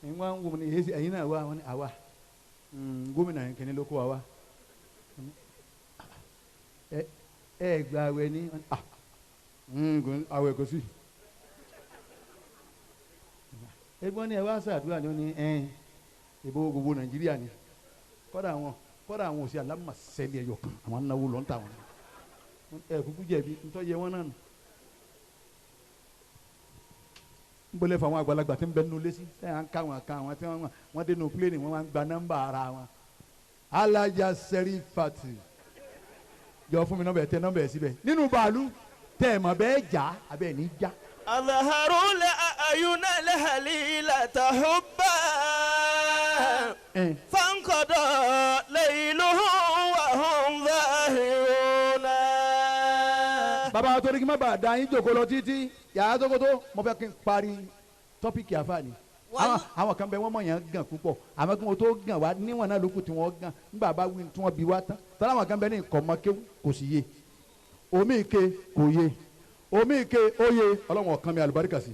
ìwọ́n ń wo ni ẹ̀yin náà wá wọn ni àwa gómìnà yẹn kìíní ló kó wa wá ẹ gba àwẹ̀ ní àwẹ̀ kò sí ẹgbọ́n ní ẹ wá sàdúrà ní ó ní ìbò gbogbo Nàìjíríà ni kọ́dà àwọn òsì alámàsẹ́lẹ̀ ẹ̀yọ̀ kan àwọn náwó lọ́ntà wọn ẹ kúkú jẹ̀bi ntọ́ yẹ wọn náà nù. n bọ́lẹ̀ fún àwọn àgbàlagbà tí ń bẹ nínú lẹ́sí ẹ̀ à ń ká wọn kan àwọn tí wọ́n dé nínú pílẹ̀nì wọ́n máa ń gba nọ́mbà ara wọn. alájà sẹ́rí fati jọ fún mi nọ́mbà ẹ̀ tẹ nọ́mbà ẹ̀ síbẹ̀ nínú bàálù tẹ̀ ẹ̀ mọ̀ bẹ́ẹ̀ jà abẹ́ ní já. أظهروا لأعين الهليلة حبا فانقضى ليله وهم ظاهرون. bàbá wa torí kí n má bàa da yín jòkó lọ títí yàrá tókótó mo fẹ́ kí n parí tọ́pìkì àfààní àwọn kan bẹ wọ́n mọ̀ yẹn gàn púpọ̀ àmọ́ kí wọ́n tó gàn wá níwọ̀n náà lókù tí wọ́n gàn nígbà bá wí tí wọ́n bí wá tán tọ́lá àwọn kan bẹ ní ìkọ̀mọ́kéwù kò sì yé omi ike kò yé omi ike oye ọlọ́run ọ̀kan mi àlùbáríkà sí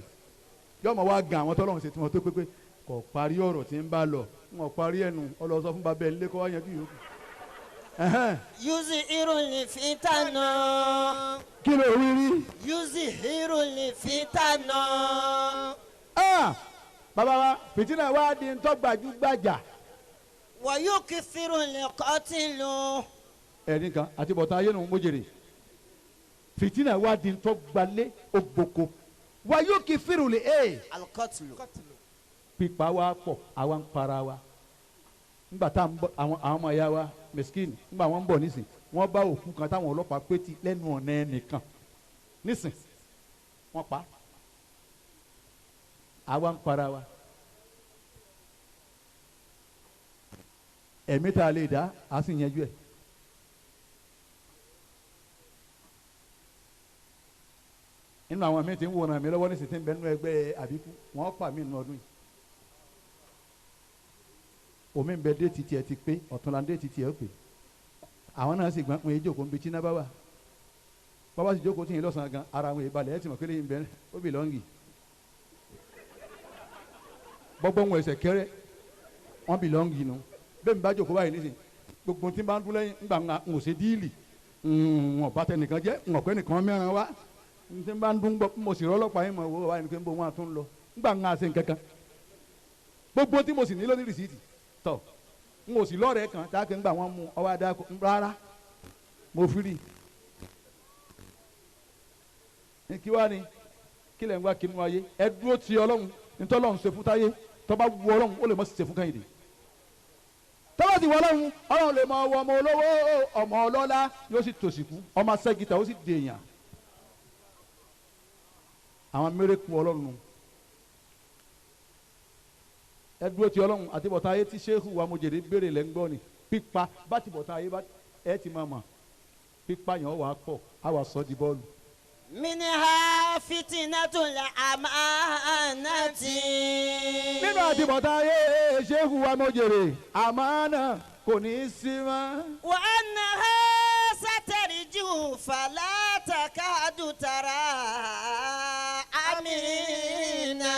yọọ ma wá gan àwọn tọ́lọ́run ṣe tí wọ́n tó pépé kò parí ọ̀rọ̀ tí ń bá lọ wọn parí ẹnu ọlọ́sọ fún babẹ́ ńlẹ́ kọ́ wá yanjú yòókù. yuzi irun fitana. kí ló rí rí. yuzi irun fitana. bàbá wa fìtínà wa di ntọ́ gbajúgbajà. wàyó kìfìrún lè kọ́tì lù. ẹ̀rín kan àti bọ̀tán ayé nu mójèrè fitina wa di ntɔ gbalẹ ogboko wa yóò kí firuli alikọtulu. pípa wa pọ̀ àwa ń para wa nígbà tá àwọn ọmọ ya wa meskin nígbà wọn ń bọ̀ nísìn wọn bá òkú kan táwọn ọlọ́pàá pétí lẹ́nu ọ̀nà ẹnìkan nísìn wọn pa àwa ń para wa ẹ̀mí tá a lè dá a sì yanjú ẹ̀. nínú àwọn míì tí ń wòran mi lọ́wọ́ ní sèté ń bẹ nínú ẹgbẹ́ àbíkú wọ́n pa mí nínú ọdún yìí omi ń bẹ déètì tiẹ̀ ti pé ọ̀túnla déètì tiẹ̀ ó pè àwọn náà sì gbọ́n pé ìjókòó ń bi tí náà bá wà bàbá sì jókòó tí yìí lọ́sàn-án gan ara àwọn ìbalẹ̀ ẹ̀ ti mọ̀ pé lẹ́yìn bẹ́ẹ̀ ó bì lọ́ngì bọ́gbọ́n wọn ẹsẹ̀ kẹrẹ́ wọ́n bì lọ́ngì nù bẹ́ẹ̀ mi bá jókòó báyìí nísìn gbogbo tí n bá ń dún lẹ́yìn ńgbà ń ṣe díìlì wọn bá tẹ nìkan jẹ́ wọn pẹ́ nìkan mẹ́ran wá n tí n bá ń dún gbọ́ mo sì rọ́lọ́pàá yín mọ̀ wò wá ní pé n bò wọn àtún lọ ngbà ń ṣe nǹkankan gbogbo tí mo sì ní lóní rìsíìtì tọ̀ n ò sì lọ́ọ̀rẹ́ kan tá a kẹ́ ń gbà wọ́n mú ọwọ́ adá rárá mo fi rí i kí wá ni kí lẹ̀ ń wá kí nu ayé ẹ dúró ti ọlọ́run nítorí ọlọ́run ṣe fún táyé tọ́ba wu ọlọ́run ó lè mọ̀ sí ṣe fún kẹ́hìndé tọ́ba ti wọ ọlọ́run ọlọ́run lè mọ ọmọ olówó ọmọ ọlọ́lá yóò sì tòṣìkú ọmọ sẹ́gìtà ó sì dèèyàn àwọn mérekù ọlọ́run ẹ dúró ti ọlọ́run àti bọ̀tá ayé tí Sheikh wa Mojèrè béèrè lẹ́ ń gbọ́ ni pípa bá ti bọ̀tá ayé ẹ ti máa mọ̀ pípa yẹn wà á pọ̀ á wà sọ́ di bọ́ọ̀lù. منها فتنة الأمانة. nínú àtibọ̀tá ayé Sheikh wa Mojèrè àmánà kò ní í sí mọ́. وأنها سترجو فلا تكاد ترى أمينا.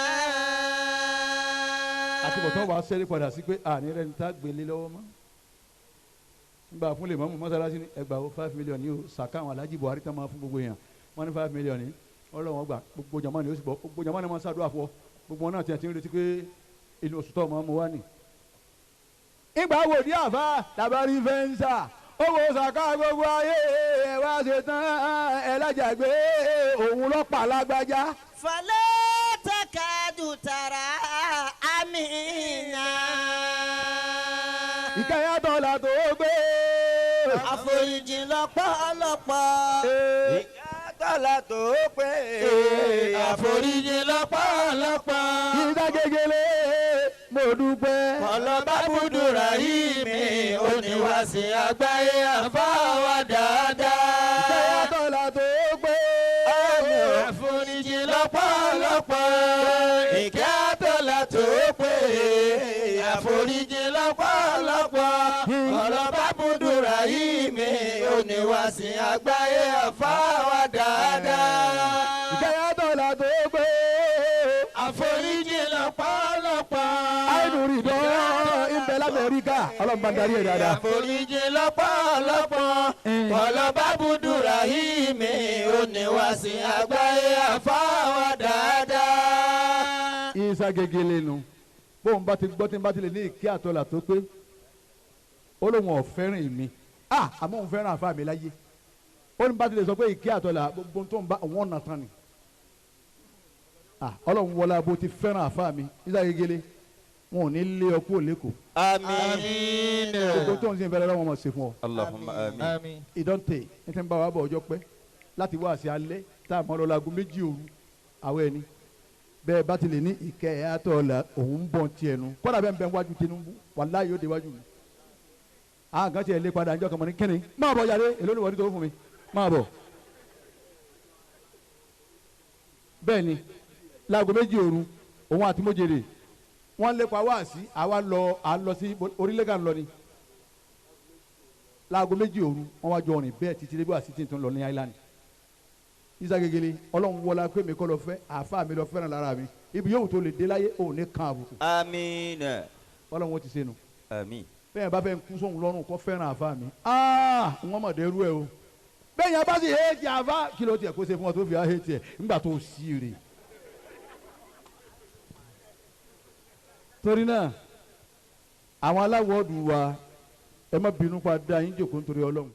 àtibọ̀tá wa sẹ́rí padà sí pé àní rẹ̀ ń ta gbélé lọ́wọ́ mọ́. nígbà fún lè mọ́mú mọ́sálásí ní ẹgbàá ó 5 million ní o sàká àwọn Alhaji Buhari tán máa fún gbogbo èèyàn wọ́n ní 5 million ní ọlọ́wọ́n gbà gbogbo jama ni ó sì bọ́ gbogbo jama ni wọ́n ṣàdúrà fún ọ gbogbo wọn náà tiẹ̀ ti ń retí pé inú oṣù tó ọmọ mu wá nì. ìgbà wo ní àfa tàbárí fẹ́ǹsà owó sàká gbogbo ayé ẹ wá ṣe tán ẹ lájàgbé òun lọ́pàá lágbájá. فلا تكاد ترى أمينا. ìkẹyàtọ̀ là tó gbé. àforíjì lọ́pọ̀lọpọ̀. ìkẹyàtọ̀ tó pé. àforíjì lọ́pọ̀lọpọ̀. ìdá gegele mo dúpẹ́. ọlọ́ba búdúrà yìí mi ò ní wá sí àgbáyé àfáwà dáadáa. ìkẹyàtọ̀ là tó gbé. àforíjì lọ́pọ̀lọpọ̀. ìkẹyàtọ̀ là tó pé. àforíjì lọ́pọ̀lọpọ̀. ọlọ́ba búdúrà yìí mi ò ní wá sí àgbáyé àfáwà dáadáa. ìkẹyàtọ̀ là tó gbé. àforíjì lọ́pọ̀lọpọ̀. àìdùnrí dán ibẹ̀ lamẹ́ríkà ọlọ́mọba darí ẹ̀ dáadáa. àforíjì lọ́pọ̀lọpọ̀. ọlọ́ba búdúrà yìí mi ò ní wá sí àgbáyé àfáwà dáadáa. ìsà gegele nu bóun bá ti gbọ́ tí n bá ti lè ní ìkí àtọ́là tó pé ó lóun ọ̀fẹ́ràn mi àmọ́ òun fẹ́ràn àfa mi láyé ó ní bá ti lè sọ pé ìkí àtọ́là gbogbo tó ń bá òun ọ̀nà tán ni ọlọ́run wọlé bó ti fẹ́ràn àfa mi ìsà gegele wọn ò ní lé ọkú òlékò. àmín. gbogbo tó ń sin fẹ́rẹ́ lọ́wọ́ wọn ṣe fún ọ. Allahumma àmín. ìdọ́ǹtẹ̀ ní tẹ́ ń bá wa bọ̀ ọjọ́ pẹ́ láti wá sí alẹ́ tá a mọ̀ ọ́ lọ́la méjì òru àwọn ẹni bẹ́ẹ̀ bá ti lè ní ìkẹ́ àtọ́là òun bọ̀ tiẹ̀ nu kọ́dà bẹ́ẹ̀ ń bẹ́ wájú Tinubu wàláyé ó de wájú mi. àwọn kan tiẹ̀ lé padà ńjọ́ kan mọ́ ní kẹ́ni máa bọ̀ yàrá èló ni wọ́n ti tó fún mi máa bọ̀. bẹ́ẹ̀ ni láago méjì òru òun àti Mojèrè wọ́n lépa wá sí àwa lọ sí orílẹ̀ kan lọ ni láago méjì òru wọ́n wá jọ rìn bẹ́ẹ̀ títí débi wá sí tí n tó ń lọ ní island ìsà gegele ọlọ́run wọlá pé mi kọ́ lọ fẹ́ àáfàá mi lọ fẹ́ràn lára mi ibi yóò tó lè dé láyé ò ní kan àbùkù. àmín. ọlọ́run ó ti sẹ́nu. àmín. bẹ́ẹ̀ bá fẹ́ ń kú sóhun lọ́rùn kọ́ fẹ́ràn àáfàá mi. wọ́n mọ̀ dẹ́rú ẹ o. bẹ́ẹ̀ yẹn bá sì hẹ́ẹ̀tì àáfàá kí ló tiẹ̀ kó ṣe fún ọ tó fi hẹ́ẹ̀tì ẹ̀ ńgbà tó sí rè. torí náà àwọn aláwọ̀ ọ̀dùn wa ẹ má bínú pa dá yín jòkó nítorí ọlọ́run.